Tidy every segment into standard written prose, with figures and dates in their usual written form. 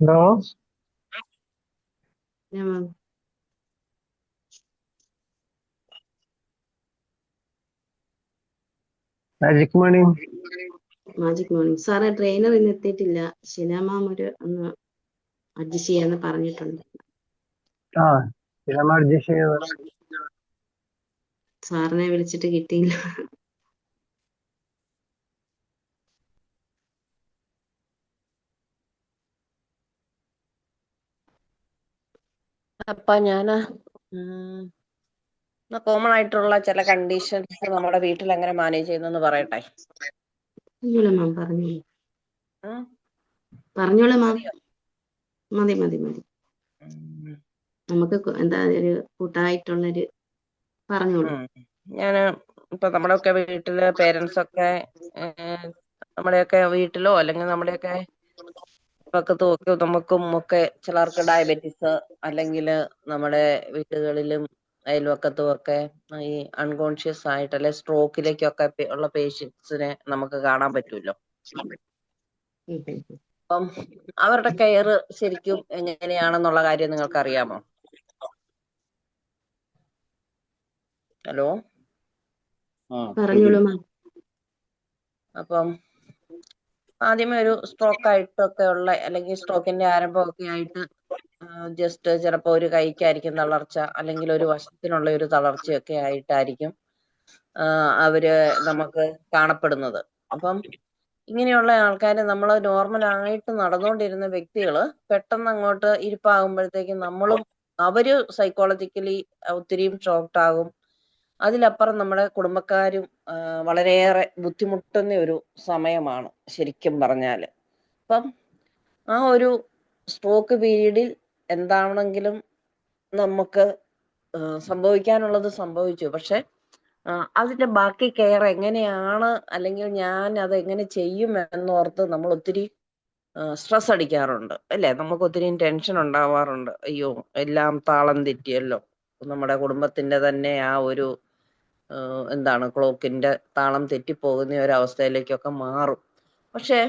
No, Yeah, ma'am. magic morning. Magic morning സാറേ, trainer ഇന്ന് എത്തിയിട്ടില്ല. ഷിന മാം ഒന്ന് അഡ്ജസ്റ്റ് ചെയ്യാന്ന് പറഞ്ഞിട്ടുണ്ട്. I'm adjust ചെയ്തത്. സാറിനെ വിളിച്ചിട്ട് കിട്ടിയില്ല. അപ്പൊ ഞാന് കോമൺ ആയിട്ടുള്ള ചില കണ്ടീഷൻസ് നമ്മുടെ വീട്ടിൽ എങ്ങനെ മാനേജ് ചെയ്യുന്നെന്ന് പറയട്ടെ. പറഞ്ഞോളൂ മാം, പറഞ്ഞോളൂ. ഉം. പറഞ്ഞോളൂ മാം. മതിയോ? മതി മതി മതി. നമുക്ക് എന്താ ഒരു കൂട്ടായിട്ടുള്ളൊരു പറഞ്ഞോളൂ. ഞാന് ഇപ്പൊ നമ്മുടെയൊക്കെ വീട്ടില് പേരൻസ് ഒക്കെ നമ്മുടെയൊക്കെ വീട്ടിലോ അല്ലെങ്കിൽ നമ്മുടെയൊക്കെ പക്കത്തും ഒക്കെ നമുക്കും ഒക്കെ ചിലർക്ക് ഡയബറ്റീസ് അല്ലെങ്കിൽ നമ്മുടെ വീടുകളിലും അയൽവക്കത്തും ഒക്കെ ഈ അൺകോൺഷ്യസ് ആയിട്ട് അല്ലെ സ്ട്രോക്കിലേക്കൊക്കെ ഉള്ള പേഷ്യൻസിനെ നമുക്ക് കാണാൻ പറ്റുമല്ലോ. അപ്പം അവരുടെ കെയർ ശരിക്കും എങ്ങനെയാണെന്നുള്ള കാര്യം നിങ്ങൾക്ക് അറിയാമോ? ഹലോ, പറഞ്ഞോളൂ മാം. അപ്പം ആദ്യമേ ഒരു സ്ട്രോക്ക് ആയിട്ടൊക്കെ ഉള്ള അല്ലെങ്കിൽ സ്ട്രോക്കിന്റെ ആരംഭമൊക്കെ ആയിട്ട് ജസ്റ്റ് ചിലപ്പോൾ ഒരു കൈക്കായിരിക്കും തളർച്ച അല്ലെങ്കിൽ ഒരു വശത്തിനുള്ള ഒരു തളർച്ചയൊക്കെ ആയിട്ടായിരിക്കും അവര് നമുക്ക് കാണപ്പെടുന്നത്. അപ്പം ഇങ്ങനെയുള്ള ആൾക്കാര് നമ്മൾ നോർമൽ ആയിട്ട് നടന്നുകൊണ്ടിരുന്ന വ്യക്തികള് പെട്ടെന്ന് അങ്ങോട്ട് ഇരിപ്പാകുമ്പോഴത്തേക്കും നമ്മളും അവര് സൈക്കോളജിക്കലി ഒത്തിരിയും ഷോക്ക്ഡ് ആകും. അതിലപ്പുറം നമ്മുടെ കുടുംബക്കാരും വളരെയേറെ ബുദ്ധിമുട്ടുന്ന ഒരു സമയമാണ് ശരിക്കും പറഞ്ഞാല്. അപ്പം ആ ഒരു സ്ട്രോക്ക് പീരീഡിൽ എന്താണെങ്കിലും നമുക്ക് സംഭവിക്കാനുള്ളത് സംഭവിച്ചു. പക്ഷെ അതിന്റെ ബാക്കി കെയർ എങ്ങനെയാണ് അല്ലെങ്കിൽ ഞാൻ അത് എങ്ങനെ ചെയ്യും എന്നോർത്ത് നമ്മൾ ഒത്തിരി സ്ട്രെസ് അടിക്കാറുണ്ട് അല്ലേ? നമുക്ക് ഒത്തിരി ടെൻഷൻ ഉണ്ടാവാറുണ്ട്. അയ്യോ, എല്ലാം താളം തെറ്റിയല്ലോ. നമ്മുടെ കുടുംബത്തിന്റെ തന്നെ ആ ഒരു എന്താണ് ക്ലോക്കിന്റെ താളം തെറ്റിപ്പോകുന്ന ഒരു അവസ്ഥയിലേക്കൊക്കെ മാറും. പക്ഷെ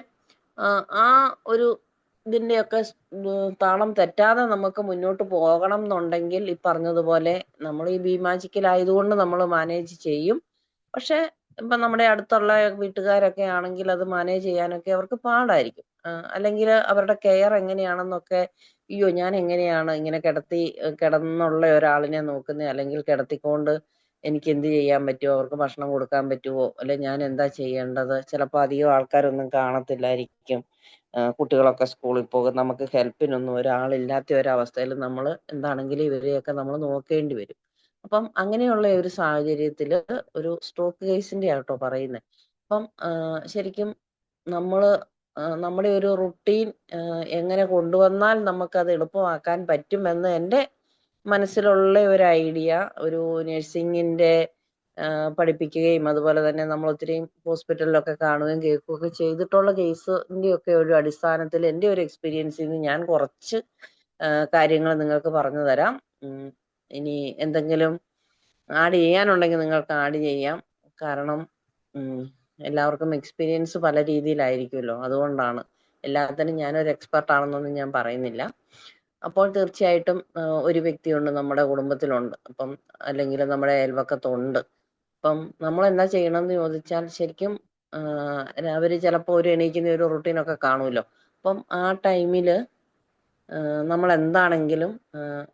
ആ ഒരു ഇതിന്റെയൊക്കെ താളം തെറ്റാതെ നമുക്ക് മുന്നോട്ട് പോകണം എന്നുണ്ടെങ്കിൽ ഈ പറഞ്ഞതുപോലെ നമ്മൾ ഈ ബി ആയതുകൊണ്ട് നമ്മൾ മാനേജ് ചെയ്യും. പക്ഷെ ഇപ്പൊ നമ്മുടെ അടുത്തുള്ള വീട്ടുകാരൊക്കെ ആണെങ്കിൽ അത് മാനേജ് ചെയ്യാനൊക്കെ അവർക്ക് പാടായിരിക്കും. അല്ലെങ്കിൽ അവരുടെ കെയർ എങ്ങനെയാണെന്നൊക്കെ, അയ്യോ ഞാൻ എങ്ങനെയാണ് ഇങ്ങനെ കിടന്നുള്ള ഒരാളിനെ നോക്കുന്നത്, അല്ലെങ്കിൽ കിടത്തിക്കൊണ്ട് എനിക്ക് എന്ത് ചെയ്യാൻ പറ്റുമോ, അവർക്ക് ഭക്ഷണം കൊടുക്കാൻ പറ്റുമോ, അല്ലെ ഞാൻ എന്താ ചെയ്യേണ്ടത്, ചിലപ്പോൾ അധികം ആൾക്കാരൊന്നും കാണത്തില്ലായിരിക്കും, കുട്ടികളൊക്കെ സ്കൂളിൽ പോകും, നമുക്ക് ഹെൽപ്പിനൊന്നും ഒരാളില്ലാത്ത ഒരവസ്ഥയിൽ നമ്മൾ എന്താണെങ്കിലും ഇവരെയൊക്കെ നമ്മൾ നോക്കേണ്ടി വരും. അപ്പം അങ്ങനെയുള്ള ഒരു സാഹചര്യത്തിൽ ഒരു സ്ട്രോക്ക് കേസിന്റെ ആട്ടോ പറയുന്നത്. അപ്പം ശരിക്കും നമ്മള് നമ്മുടെ ഒരു റുട്ടീൻ എങ്ങനെ കൊണ്ടുവന്നാൽ നമുക്കത് എളുപ്പമാക്കാൻ പറ്റുമെന്ന് എൻ്റെ മനസ്സിലുള്ള ഒരു ഐഡിയ, ഒരു നഴ്സിംഗിന്റെ പഠിപ്പിക്കുകയും അതുപോലെ തന്നെ നമ്മൾ ഒത്തിരി ഹോസ്പിറ്റലിലൊക്കെ കാണുകയും കേൾക്കുകയൊക്കെ ചെയ്തിട്ടുള്ള കേസിന്റെ ഒക്കെ ഒരു അടിസ്ഥാനത്തിൽ എൻ്റെ ഒരു എക്സ്പീരിയൻസിൽ നിന്ന് ഞാൻ കുറച്ച് കാര്യങ്ങൾ നിങ്ങൾക്ക് പറഞ്ഞു തരാം. ഇനി എന്തെങ്കിലും ആഡ് ചെയ്യാനുണ്ടെങ്കിൽ നിങ്ങൾക്ക് ആഡ് ചെയ്യാം. കാരണം എല്ലാവർക്കും എക്സ്പീരിയൻസ് പല രീതിയിലായിരിക്കുമല്ലോ. അതുകൊണ്ടാണ്, എല്ലാത്തിനും ഞാനൊരു എക്സ്പെർട്ട് ആണെന്നൊന്നും ഞാൻ പറയുന്നില്ല. അപ്പോൾ തീർച്ചയായിട്ടും ഒരു വ്യക്തിയുണ്ട് നമ്മുടെ കുടുംബത്തിലുണ്ട്, അപ്പം അല്ലെങ്കിൽ നമ്മുടെ അയൽവക്കത്തുണ്ട്. അപ്പം നമ്മൾ എന്താ ചെയ്യണമെന്ന് ചോദിച്ചാൽ ശരിക്കും അവര് ചിലപ്പോൾ ഒരു എണീക്കുന്ന ഒരു റുട്ടീനൊക്കെ കാണുമല്ലോ. അപ്പം ആ ടൈമില് നമ്മൾ എന്താണെങ്കിലും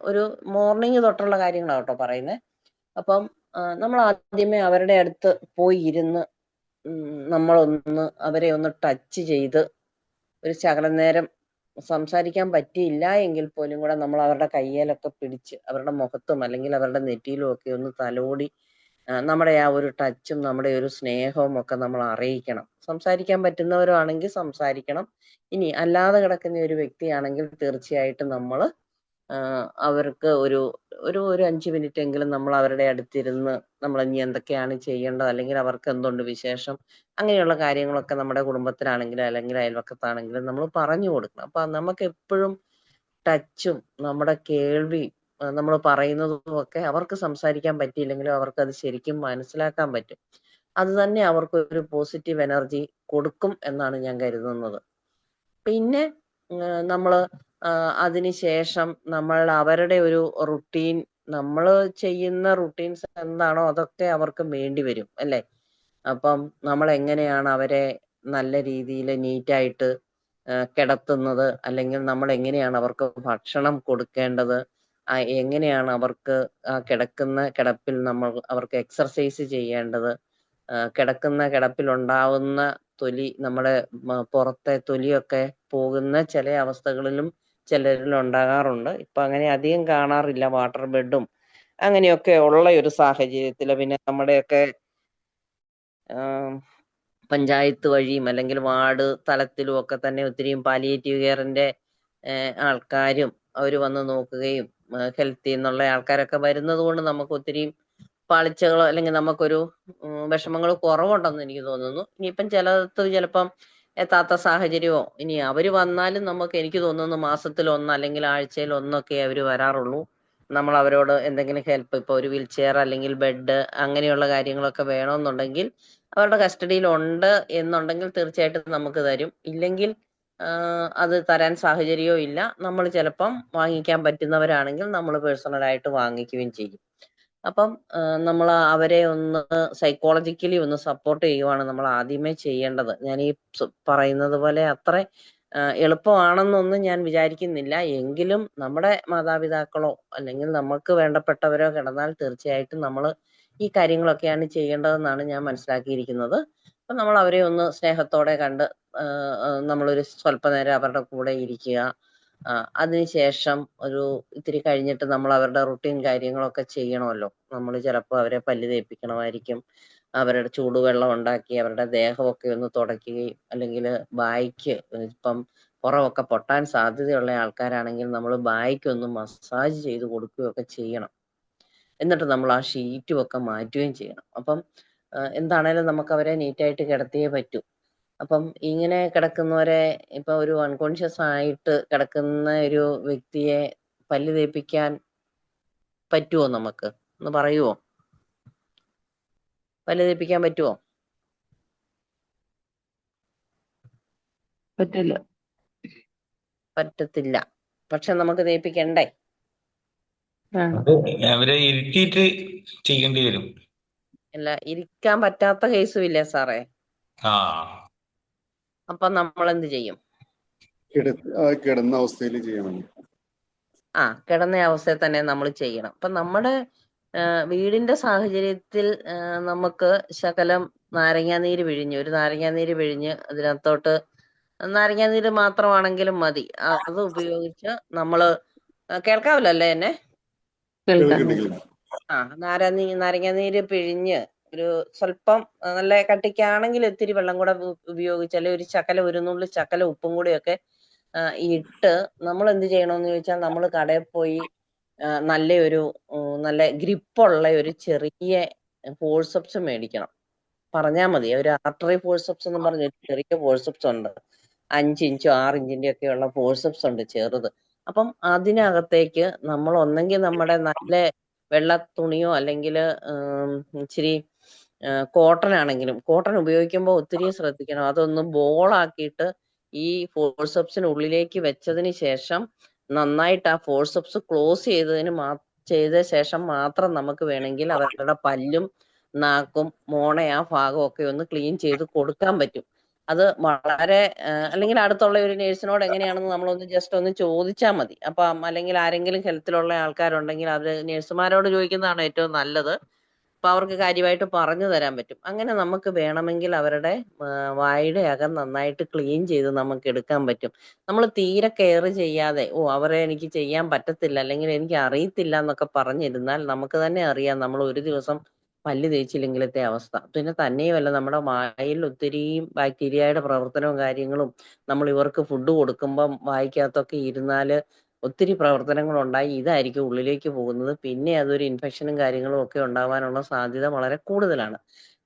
ഒരു മോർണിംഗ് തൊട്ടുള്ള കാര്യങ്ങളാണ് കേട്ടോ പറയുന്നത്. അപ്പം നമ്മൾ ആദ്യമേ അവരുടെ അടുത്ത് പോയി ഇരുന്ന് നമ്മളൊന്ന് അവരെ ഒന്ന് ടച്ച് ചെയ്ത് ഒരു ശകലം നേരം സംസാരിക്കാൻ പറ്റിയില്ല എങ്കിൽ പോലും കൂടെ നമ്മൾ അവരുടെ കയ്യിലൊക്കെ പിടിച്ച് അവരുടെ മുഖത്തും അല്ലെങ്കിൽ അവരുടെ നെറ്റിയിലും ഒക്കെ ഒന്ന് തലോടി നമ്മുടെ ആ ഒരു ടച്ചും നമ്മുടെ ഒരു സ്നേഹവും ഒക്കെ നമ്മൾ അറിയിക്കണം. സംസാരിക്കാൻ പറ്റുന്നവരാണെങ്കിൽ സംസാരിക്കണം. ഇനി അല്ലാതെ കിടക്കുന്ന ഒരു വ്യക്തിയാണെങ്കിൽ തീർച്ചയായിട്ടും നമ്മൾ അവർക്ക് ഒരു ഒരു ഒരു 5 മിനിറ്റ് എങ്കിലും നമ്മൾ അവരുടെ അടുത്തിരുന്ന് നമ്മൾ ഇനി എന്തൊക്കെയാണ് ചെയ്യേണ്ടത്, അല്ലെങ്കിൽ അവർക്ക് എന്തുണ്ട് വിശേഷം, അങ്ങനെയുള്ള കാര്യങ്ങളൊക്കെ നമ്മുടെ കുടുംബത്തിലാണെങ്കിലും അല്ലെങ്കിൽ അയൽവക്കത്താണെങ്കിലും നമ്മൾ പറഞ്ഞു കൊടുക്കണം. അപ്പൊ നമുക്ക് എപ്പോഴും ടച്ചും നമ്മുടെ കേൾവിയും നമ്മൾ പറയുന്നതും ഒക്കെ അവർക്ക് സംസാരിക്കാൻ പറ്റിയില്ലെങ്കിലും അവർക്ക് അത് ശരിക്കും മനസ്സിലാക്കാൻ പറ്റും. അത് തന്നെ അവർക്ക് ഒരു പോസിറ്റീവ് എനർജി കൊടുക്കും എന്നാണ് ഞാൻ കരുതുന്നത്. പിന്നെ നമ്മള് അതിനുശേഷം നമ്മൾ അവരുടെ ഒരു റുട്ടീൻ, നമ്മൾ ചെയ്യുന്ന റുട്ടീൻസ് എന്താണോ അതൊക്കെ അവർക്ക് വേണ്ടി വരും അല്ലേ? അപ്പം നമ്മൾ എങ്ങനെയാണ് അവരെ നല്ല രീതിയിൽ നീറ്റായിട്ട് കിടത്തുന്നത്, അല്ലെങ്കിൽ നമ്മൾ എങ്ങനെയാണ് അവർക്ക് ഭക്ഷണം കൊടുക്കേണ്ടത്, എങ്ങനെയാണ് അവർക്ക് കിടക്കുന്ന കിടപ്പിൽ നമ്മൾ അവർക്ക് എക്സർസൈസ് ചെയ്യേണ്ടത്, കിടക്കുന്ന കിടപ്പിൽ ഉണ്ടാവുന്ന തൊലി, നമ്മുടെ പുറത്തെ തൊലിയൊക്കെ പോകുന്ന ചില അവസ്ഥകളിലും ചിലരിൽ ഉണ്ടാകാറുണ്ട്. ഇപ്പൊ അങ്ങനെ അധികം കാണാറില്ല, വാട്ടർ ബെഡും അങ്ങനെയൊക്കെ ഉള്ള ഒരു സാഹചര്യത്തില് പിന്നെ നമ്മുടെയൊക്കെ പഞ്ചായത്ത് വഴിയും അല്ലെങ്കിൽ വാർഡ് തലത്തിലും ഒക്കെ തന്നെ ഒത്തിരിയും പാലിയേറ്റീവ് കെയറിന്റെ ആൾക്കാരും അവർ വന്ന് നോക്കുകയും ഹെൽത്തിൽ നിന്നുള്ള ആൾക്കാരൊക്കെ വരുന്നത് കൊണ്ട് നമുക്ക് ഒത്തിരിയും പാളിച്ചകളോ അല്ലെങ്കിൽ നമുക്കൊരു വിഷമങ്ങൾ കുറവുണ്ടെന്ന് എനിക്ക് തോന്നുന്നു. ഇനിയിപ്പം ചിലപ്പം എത്താത്ത സാഹചര്യമോ, ഇനി അവര് വന്നാലും നമുക്ക് എനിക്ക് തോന്നുന്നു മാസത്തിൽ ഒന്ന് അല്ലെങ്കിൽ ആഴ്ചയിൽ ഒന്നൊക്കെ അവര് വരാറുള്ളൂ. നമ്മൾ അവരോട് എന്തെങ്കിലും ഹെൽപ്പ്, ഇപ്പൊ ഒരു വീൽ ചെയർ അല്ലെങ്കിൽ ബെഡ് അങ്ങനെയുള്ള കാര്യങ്ങളൊക്കെ വേണമെന്നുണ്ടെങ്കിൽ അവരുടെ കസ്റ്റഡിയിൽ ഉണ്ട് എന്നുണ്ടെങ്കിൽ തീർച്ചയായിട്ടും നമുക്ക് തരും. ഇല്ലെങ്കിൽ അത് തരാൻ സാഹചര്യമോ ഇല്ല, നമ്മൾ ചിലപ്പം വാങ്ങിക്കാൻ പറ്റുന്നവരാണെങ്കിൽ നമ്മൾ പേഴ്സണലായിട്ട് വാങ്ങിക്കുകയും ചെയ്യും. അപ്പം നമ്മൾ അവരെ ഒന്ന് സൈക്കോളജിക്കലി ഒന്ന് സപ്പോർട്ട് ചെയ്യുവാണ് നമ്മൾ ആദ്യമേ ചെയ്യേണ്ടത്. ഞാൻ ഈ പറയുന്നത് പോലെ അത്ര എളുപ്പമാണെന്നൊന്നും ഞാൻ വിചാരിക്കുന്നില്ല. എങ്കിലും നമ്മുടെ മാതാപിതാക്കളോ അല്ലെങ്കിൽ നമുക്ക് വേണ്ടപ്പെട്ടവരോ കിടന്നാൽ തീർച്ചയായിട്ടും നമ്മൾ ഈ കാര്യങ്ങളൊക്കെയാണ് ചെയ്യേണ്ടതെന്നാണ് ഞാൻ മനസ്സിലാക്കിയിരിക്കുന്നത്. അപ്പൊ നമ്മൾ അവരെ ഒന്ന് സ്നേഹത്തോടെ കണ്ട് നമ്മളൊരു സ്വല്പനേരം അവരുടെ കൂടെ ഇരിക്കുക. അതിനുശേഷം ഒരു ഇത്തിരി കഴിഞ്ഞിട്ട് നമ്മൾ അവരുടെ റുട്ടീൻ കാര്യങ്ങളൊക്കെ ചെയ്യണമല്ലോ. നമ്മൾ ചിലപ്പോൾ അവരെ പല്ല് തേപ്പിക്കണമായിരിക്കും, അവരുടെ ചൂടുവെള്ളം ഉണ്ടാക്കി അവരുടെ ദേഹമൊക്കെ ഒന്ന് തുടയ്ക്കുകയും, അല്ലെങ്കിൽ ബായ്ക്ക് ഇപ്പം പുറമൊക്കെ പൊട്ടാൻ സാധ്യതയുള്ള ആൾക്കാരാണെങ്കിൽ നമ്മൾ ബായ്ക്ക് ഒന്ന് മസാജ് ചെയ്ത് കൊടുക്കുകയൊക്കെ ചെയ്യണം. എന്നിട്ട് നമ്മൾ ആ ഷീറ്റും ഒക്കെ മാറ്റുകയും ചെയ്യണം. അപ്പം എന്താണേലും നമുക്ക് അവരെ നീറ്റായിട്ട് കിടത്തിയേ പറ്റൂ. അപ്പം ഇങ്ങനെ കിടക്കുന്നവരെ, ഇപ്പൊ ഒരു അൺകോൺഷ്യസ് ആയിട്ട് കിടക്കുന്ന ഒരു വ്യക്തിയെ പല്ല് തേപ്പിക്കാൻ പറ്റുമോ? നമുക്ക് ഒന്ന് പറയുവോ? പല്ല് തേപ്പിക്കാൻ പറ്റുമോ? പറ്റില്ല. പറ്റത്തില്ല. പക്ഷെ നമുക്ക് തേപ്പിക്കണ്ടേ? അവരെ ഇരുത്തിയിട്ട് ചെയ്യേണ്ടി വരും. അല്ല, ഇരിക്കാൻ പറ്റാത്ത കേസും ഇല്ലേ സാറേ? അപ്പൊ നമ്മൾ എന്ത് ചെയ്യും? കിടന്ന അവസ്ഥയിൽ ചെയ്യണം. കിടന്ന അവസ്ഥയിൽ തന്നെ നമ്മൾ ചെയ്യണം. അപ്പൊ നമ്മുടെ വീടിന്റെ സാഹചര്യത്തിൽ നമുക്ക് ശകലം നാരങ്ങാനീര് പിഴിഞ്ഞ്, ഒരു നാരങ്ങാനീര് പിഴിഞ്ഞ് അതിനകത്തോട്ട് നാരങ്ങാനീര് മാത്രമാണെങ്കിലും മതി, അത് ഉപയോഗിച്ച് നമ്മള് കേൾക്കാമല്ലോ അല്ലേ എന്നെ? നാരങ്ങാനീര് പിഴിഞ്ഞ് ഒരു സ്വല്പം നല്ല കട്ടിക്കാണെങ്കിൽ ഇത്തിരി വെള്ളം കൂടെ ഉപയോഗിച്ച്, അല്ലെങ്കിൽ ഒരു ശകലം, ഒരു നുള്ളി ശകലം ഉപ്പും കൂടിയൊക്കെ ഇട്ട് നമ്മൾ എന്ത് ചെയ്യണമെന്ന് ചോദിച്ചാൽ, നമ്മൾ കടയിൽ പോയി നല്ല ഗ്രിപ്പുള്ള ഒരു ചെറിയ ഫോഴ്സെപ്സ് മേടിക്കണം. പറഞ്ഞാൽ മതി, ഒരു ആർട്ടറി ഫോഴ്സെപ്സ് എന്ന് പറഞ്ഞ ചെറിയ ഫോഴ്സെപ്സ് ഉണ്ട്, 5 ഇഞ്ചോ 6 ഇഞ്ചിന്റെ ഒക്കെ ഉള്ള ഫോഴ്സെപ്സ് ഉണ്ട്, ചെറുത്. അപ്പം അതിനകത്തേക്ക് നമ്മൾ ഒന്നെങ്കിൽ നമ്മുടെ നല്ല വെള്ള തുണിയോ അല്ലെങ്കിൽ ഇച്ചിരി കോട്ടൺ ആണെങ്കിലും, കോട്ടൺ ഉപയോഗിക്കുമ്പോൾ ഒത്തിരി ശ്രദ്ധിക്കണം, അതൊന്ന് ബോളാക്കിയിട്ട് ഈ ഫോഴ്സെപ്സിനുള്ളിലേക്ക് വെച്ചതിന് ശേഷം നന്നായിട്ട് ആ ഫോഴ്സെപ്സ് ക്ലോസ് ചെയ്ത ശേഷം മാത്രം നമുക്ക് വേണമെങ്കിൽ അവരുടെ പല്ലും നാക്കും മോണ ആ ഭാഗമൊക്കെ ഒന്ന് ക്ലീൻ ചെയ്ത് കൊടുക്കാൻ പറ്റും. അത് വളരെ അല്ലെങ്കിൽ അടുത്തുള്ള ഒരു നേഴ്സിനോട് എങ്ങനെയാണെന്ന് നമ്മളൊന്ന് ജസ്റ്റ് ഒന്ന് ചോദിച്ചാൽ മതി. അപ്പം അല്ലെങ്കിൽ ആരെങ്കിലും ഹെൽത്തിലുള്ള ആൾക്കാരുണ്ടെങ്കിൽ അത് നേഴ്സുമാരോട് ചോദിക്കുന്നതാണ് ഏറ്റവും നല്ലത്. അപ്പൊ അവർക്ക് കാര്യമായിട്ട് പറഞ്ഞു തരാൻ പറ്റും. അങ്ങനെ നമുക്ക് വേണമെങ്കിൽ അവരുടെ വായുടെ അകം നന്നായിട്ട് ക്ലീൻ ചെയ്ത് നമുക്ക് എടുക്കാൻ പറ്റും. നമ്മൾ തീരെ കെയർ ചെയ്യാതെ അവരെ എനിക്ക് ചെയ്യാൻ പറ്റത്തില്ല അല്ലെങ്കിൽ എനിക്ക് അറിയത്തില്ല എന്നൊക്കെ പറഞ്ഞിരുന്നാൽ നമുക്ക് തന്നെ അറിയാം നമ്മൾ ഒരു ദിവസം പല്ല് തേച്ചില്ലെങ്കിലത്തെ അവസ്ഥ. പിന്നെ തന്നെയുമല്ല, നമ്മുടെ വായിൽ ഒത്തിരി ബാക്ടീരിയയുടെ പ്രവർത്തനവും കാര്യങ്ങളും, നമ്മൾ ഇവർക്ക് ഫുഡ് കൊടുക്കുമ്പം വായിക്കകത്തൊക്കെ ഇരുന്നാല് ഒത്തിരി പ്രവർത്തനങ്ങൾ ഉണ്ടായി ഇതായിരിക്കും ഉള്ളിലേക്ക് പോകുന്നത്. പിന്നെ അതൊരു ഇൻഫെക്ഷനും കാര്യങ്ങളും ഒക്കെ ഉണ്ടാവാനുള്ള സാധ്യത വളരെ കൂടുതലാണ്.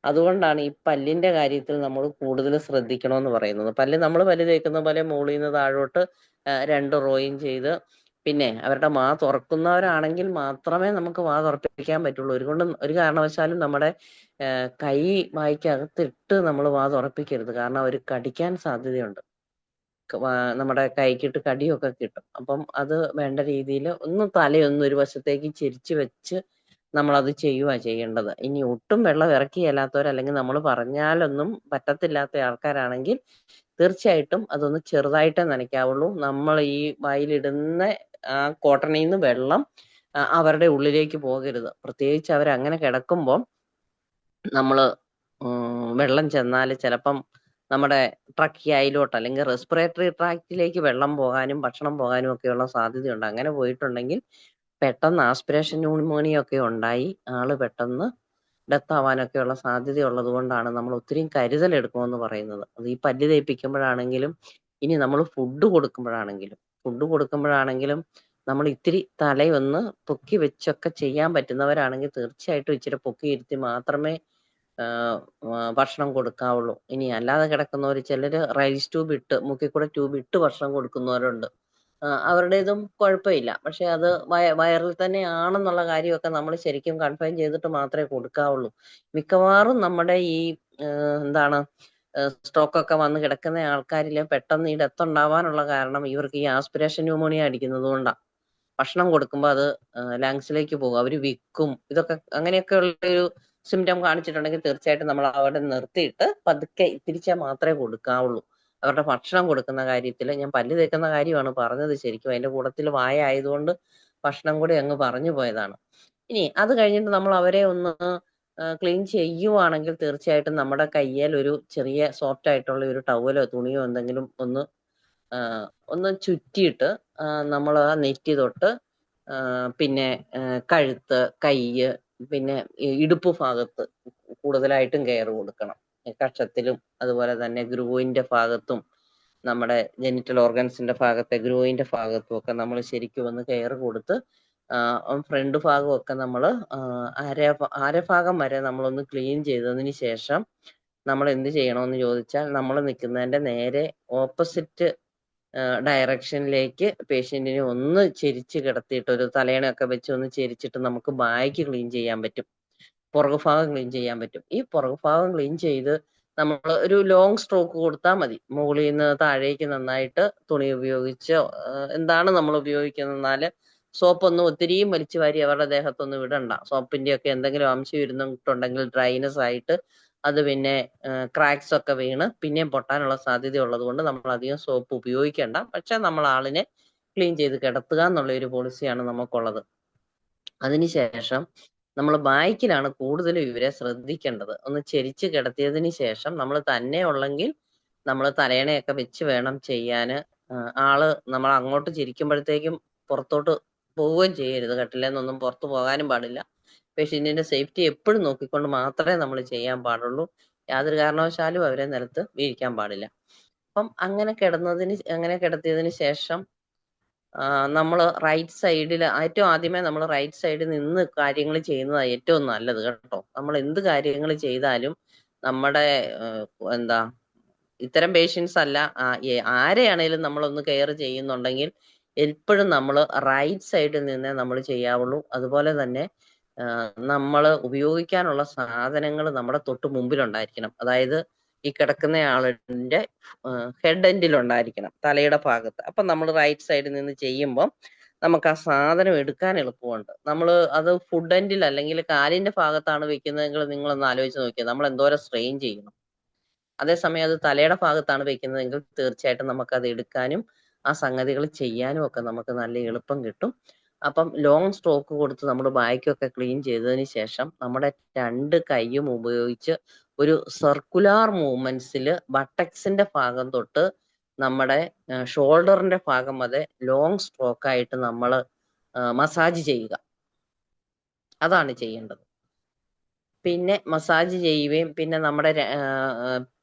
അതുകൊണ്ടാണ് ഈ പല്ലിന്റെ കാര്യത്തിൽ നമ്മൾ കൂടുതൽ ശ്രദ്ധിക്കണമെന്ന് പറയുന്നത്. നമ്മൾ പല്ല് തേക്കുന്ന പോലെ മുകളിൽ നിന്ന് താഴോട്ട് 2 റോയും ചെയ്ത്, പിന്നെ അവരുടെ വാ തുറക്കുന്നവരാണെങ്കിൽ മാത്രമേ നമുക്ക് വാ തുറപ്പിക്കാൻ പറ്റുള്ളൂ. ഒരു കാരണവശാലും നമ്മുടെ കൈ വായ്ക്കകത്തിട്ട് നമ്മൾ വാ തുറപ്പിക്കരുത്, കാരണം അവർ കടിക്കാൻ സാധ്യതയുണ്ട്. നമ്മുടെ കൈക്കിട്ട് കടിയൊക്കെ കിട്ടും. അപ്പം അത് വേണ്ട രീതിയിൽ ഒന്ന് തലയൊന്ന് ഒരു വശത്തേക്ക് ചെരിച്ച് വെച്ച് നമ്മളത് ചെയ്യേണ്ടത്. ഇനി ഒട്ടും വെള്ളം ഇറക്കിയല്ലാത്തവർ, അല്ലെങ്കിൽ നമ്മൾ പറഞ്ഞാലൊന്നും പറ്റത്തില്ലാത്ത ആൾക്കാരാണെങ്കിൽ തീർച്ചയായിട്ടും അതൊന്ന് ചെറുതായിട്ടേ നനയ്ക്കാവുള്ളൂ. നമ്മൾ ഈ വായിലിടുന്ന ആ കോട്ടണിൽ നിന്ന് വെള്ളം അവരുടെ ഉള്ളിലേക്ക് പോകരുത്. പ്രത്യേകിച്ച് അവരങ്ങനെ കിടക്കുമ്പോൾ നമ്മള് വെള്ളം ചെന്നാൽ ചിലപ്പം നമ്മുടെ ട്രക്കിയയിലോട്ട് അല്ലെങ്കിൽ റെസ്പിറേറ്ററി ട്രാക്റ്റിലേക്ക് വെള്ളം പോകാനും ഭക്ഷണം പോകാനും ഒക്കെയുള്ള സാധ്യതയുണ്ട്. അങ്ങനെ പോയിട്ടുണ്ടെങ്കിൽ പെട്ടെന്ന് ആസ്പിരേഷൻ ന്യൂമോണിയ ഒക്കെ ഉണ്ടായി ആള് പെട്ടെന്ന് ഡെത്ത് ആവാനൊക്കെയുള്ള സാധ്യതയുള്ളത് കൊണ്ടാണ് നമ്മൾ ഒത്തിരി കരുതൽ എടുക്കുമെന്ന് പറയുന്നത്. അത് ഈ പല്ല് തേപ്പിക്കുമ്പോഴാണെങ്കിലും ഇനി നമ്മൾ ഫുഡ് കൊടുക്കുമ്പോഴാണെങ്കിലും നമ്മൾ ഇത്തിരി തലയൊന്ന് പൊക്കി വെച്ചൊക്കെ ചെയ്യാൻ പറ്റുന്നവരാണെങ്കിൽ തീർച്ചയായിട്ടും ഇച്ചിരി പൊക്കി ഇരുത്തി മാത്രമേ ഭക്ഷണം കൊടുക്കാവുള്ളൂ. ഇനി അല്ലാതെ കിടക്കുന്നവർ, ചിലര് റൈസ് ട്യൂബ് ഇട്ട് മൂക്കിൽ കൂടെ ട്യൂബ് ഇട്ട് ഭക്ഷണം കൊടുക്കുന്നവരുണ്ട്. അവരുടേതും കുഴപ്പമില്ല. പക്ഷെ അത് വയറിൽ തന്നെ ആണെന്നുള്ള കാര്യമൊക്കെ നമ്മൾ ശരിക്കും കൺഫേം ചെയ്തിട്ട് മാത്രമേ കൊടുക്കാവുള്ളൂ. മിക്കവാറും നമ്മുടെ ഈ എന്താണ് സ്ട്രോക്ക് ഒക്കെ വന്ന് കിടക്കുന്ന ആൾക്കാരിൽ പെട്ടെന്ന് ഈ ഡെത്ത് ഉണ്ടാവാനുള്ള കാരണം ഇവർക്ക് ഈ ആസ്പിരേഷൻ ന്യൂമോണിയ അടിക്കുന്നത് കൊണ്ടാണ്. ഭക്ഷണം കൊടുക്കുമ്പോൾ അത് ലങ്സിലേക്ക് പോകും, അവർ വിക്കും, ഇതൊക്കെ അങ്ങനെയൊക്കെ ഉള്ള ഒരു സിംറ്റം കാണിച്ചിട്ടുണ്ടെങ്കിൽ തീർച്ചയായിട്ടും നമ്മൾ അവിടെ നിർത്തിയിട്ട് പതുക്കെ തിരിച്ചാൽ മാത്രമേ കൊടുക്കാവുള്ളൂ. അവരുടെ ഭക്ഷണം കൊടുക്കുന്ന കാര്യത്തിൽ ഞാൻ പല്ല് തേക്കുന്ന കാര്യമാണ് പറഞ്ഞത്. ശരിക്കും അതിന്റെ കൂട്ടത്തിൽ വായ ആയതുകൊണ്ട് ഭക്ഷണം കൂടി അങ്ങ് പറഞ്ഞു പോയതാണ്. ഇനി അത് കഴിഞ്ഞിട്ട് നമ്മൾ അവരെ ഒന്ന് ക്ലീൻ ചെയ്യുവാണെങ്കിൽ തീർച്ചയായിട്ടും നമ്മുടെ കയ്യിൽ ഒരു ചെറിയ സോഫ്റ്റ് ആയിട്ടുള്ള ഒരു ടവലോ തുണിയോ എന്തെങ്കിലും ഒന്ന് ചുറ്റിയിട്ട് നമ്മൾ ആ നെറ്റി തൊട്ട് പിന്നെ കഴുത്ത്, കയ്യ്, പിന്നെ ഇടുപ്പ് ഭാഗത്ത് കൂടുതലായിട്ടും കെയർ കൊടുക്കണം. കക്ഷത്തിലും അതുപോലെ തന്നെ ഗ്രൂവിന്റെ ഭാഗത്തും നമ്മുടെ ജെനിറ്റൽ ഓർഗൻസിന്റെ ഭാഗത്തെ ഗ്രൂവിന്റെ ഭാഗത്തും ഒക്കെ നമ്മൾ ശരിക്കും ഒന്ന് കെയർ കൊടുത്ത് ഫ്രണ്ട് ഭാഗമൊക്കെ നമ്മൾ അരഭാഗം വരെ നമ്മളൊന്ന് ക്ലീൻ ചെയ്തതിന് ശേഷം നമ്മൾ എന്ത് ചെയ്യണമെന്ന് ചോദിച്ചാൽ നമ്മൾ നിൽക്കുന്നതിന്റെ നേരെ ഓപ്പോസിറ്റ് ഡയറക്ഷനിലേക്ക് പേഷ്യന്റിനെ ഒന്ന് ചെരിച്ച് കിടത്തിയിട്ട് ഒരു തലയണയൊക്കെ വെച്ച് ഒന്ന് ചെരിച്ചിട്ട് നമുക്ക് ബാക്ക് ക്ലീൻ ചെയ്യാൻ പറ്റും, പുറകുഭാഗം ക്ലീൻ ചെയ്യാൻ പറ്റും. ഈ പുറകുഭാഗം ക്ലീൻ ചെയ്ത് നമ്മൾ ഒരു ലോങ് സ്ട്രോക്ക് കൊടുത്താൽ മതി. മുകളിൽ നിന്ന് താഴേക്ക് നന്നായിട്ട് തുണി ഉപയോഗിച്ച് എന്താണ് നമ്മൾ ഉപയോഗിക്കുന്നതെന്നാല് സോപ്പൊന്നും ഒത്തിരിയും വലിച്ചു വാരി അവരുടെ ദേഹത്തൊന്നും വിടണ്ട. സോപ്പിന്റെ ഒക്കെ എന്തെങ്കിലും അംശം ഇരുന്നിട്ടുണ്ടെങ്കിൽ ഡ്രൈനസ് ആയിട്ട് അത് പിന്നെ ക്രാക്സ് ഒക്കെ വീണ് പിന്നെയും പൊട്ടാനുള്ള സാധ്യത ഉള്ളത് കൊണ്ട് നമ്മൾ അധികം സോപ്പ് ഉപയോഗിക്കേണ്ട. പക്ഷെ നമ്മൾ ആളിനെ ക്ലീൻ ചെയ്ത് കിടത്തുക എന്നുള്ള ഒരു പോളിസിയാണ് നമുക്കുള്ളത്. അതിനുശേഷം നമ്മൾ ബാക്കിലാണ് കൂടുതലും ഇവരെ ശ്രദ്ധിക്കേണ്ടത്. ഒന്ന് ചെരിച്ച് കിടത്തിയതിന് ശേഷം നമ്മൾ തന്നെ ഉള്ളെങ്കിൽ നമ്മൾ തലയണയൊക്കെ വെച്ച് വേണം ചെയ്യാന്. ആള് നമ്മൾ അങ്ങോട്ട് ചിരിക്കുമ്പോഴത്തേക്കും പുറത്തോട്ട് പോവുകയും ചെയ്യരുത്. കട്ടിലേന്നൊന്നും പുറത്തു പോകാനും പാടില്ല. പേഷ്യന്റിന്റെ സേഫ്റ്റി എപ്പോഴും നോക്കിക്കൊണ്ട് മാത്രമേ നമ്മൾ ചെയ്യാൻ പാടുള്ളൂ. യാതൊരു കാരണവശാലും അവരെ നിലത്ത് വീഴിക്കാൻ പാടില്ല. അപ്പം അങ്ങനെ കിടത്തിയതിന് ശേഷം നമ്മൾ റൈറ്റ് സൈഡിൽ ഏറ്റവും ആദ്യമേ നമ്മൾ റൈറ്റ് സൈഡിൽ നിന്ന് കാര്യങ്ങൾ ചെയ്യുന്നതാണ് ഏറ്റവും നല്ലത് കേട്ടോ. നമ്മൾ എന്ത് കാര്യങ്ങൾ ചെയ്താലും നമ്മുടെ ഇത്തരം പേഷ്യൻസ് അല്ല, ആരെയാണേലും നമ്മളൊന്ന് കെയർ ചെയ്യുന്നുണ്ടെങ്കിൽ എപ്പോഴും നമ്മൾ റൈറ്റ് സൈഡിൽ നിന്നേ നമ്മൾ ചെയ്യാവുള്ളൂ. അതുപോലെ തന്നെ നമ്മൾ ഉപയോഗിക്കാനുള്ള സാധനങ്ങൾ നമ്മുടെ തൊട്ട് മുമ്പിലുണ്ടായിരിക്കണം. അതായത് ഈ കിടക്കുന്ന ആളിന്റെ ഹെഡ് എൻഡിൽ ഉണ്ടായിരിക്കണം, തലയുടെ ഭാഗത്ത്. അപ്പൊ നമ്മൾ റൈറ്റ് സൈഡിൽ നിന്ന് ചെയ്യുമ്പോൾ നമുക്ക് ആ സാധനം എടുക്കാൻ എളുപ്പമുണ്ട്. നമ്മൾ അത് ഫുഡ് എൻഡിൽ അല്ലെങ്കിൽ കാലിന്റെ ഭാഗത്താണ് വെക്കുന്നതെങ്കിൽ നിങ്ങളൊന്ന് ആലോചിച്ച് നോക്കിയാൽ നമ്മൾ എന്തോരം സ്ട്രെയിൻ ചെയ്യണം. അതേസമയം അത് തലയുടെ ഭാഗത്താണ് വെക്കുന്നതെങ്കിൽ തീർച്ചയായിട്ടും നമുക്ക് അത് എടുക്കാനും ആ സംഗതികൾ ചെയ്യാനും ഒക്കെ നമുക്ക് നല്ല എളുപ്പം കിട്ടും. അപ്പം ലോങ് സ്ട്രോക്ക് കൊടുത്ത് നമ്മൾ ബാക്കൊക്കെ ക്ലീൻ ചെയ്തതിന് ശേഷം നമ്മുടെ രണ്ട് കൈയും ഉപയോഗിച്ച് ഒരു സർക്കുലാർ മൂവ്മെന്റ്സിൽ ബട്ടക്സിന്റെ ഭാഗം തൊട്ട് നമ്മുടെ ഷോൾഡറിന്റെ ഭാഗം വരെ ലോങ് സ്ട്രോക്ക് ആയിട്ട് നമ്മൾ മസാജ് ചെയ്യുക. അതാണ് ചെയ്യേണ്ടത്. പിന്നെ മസാജ് ചെയ്യുകയും പിന്നെ നമ്മുടെ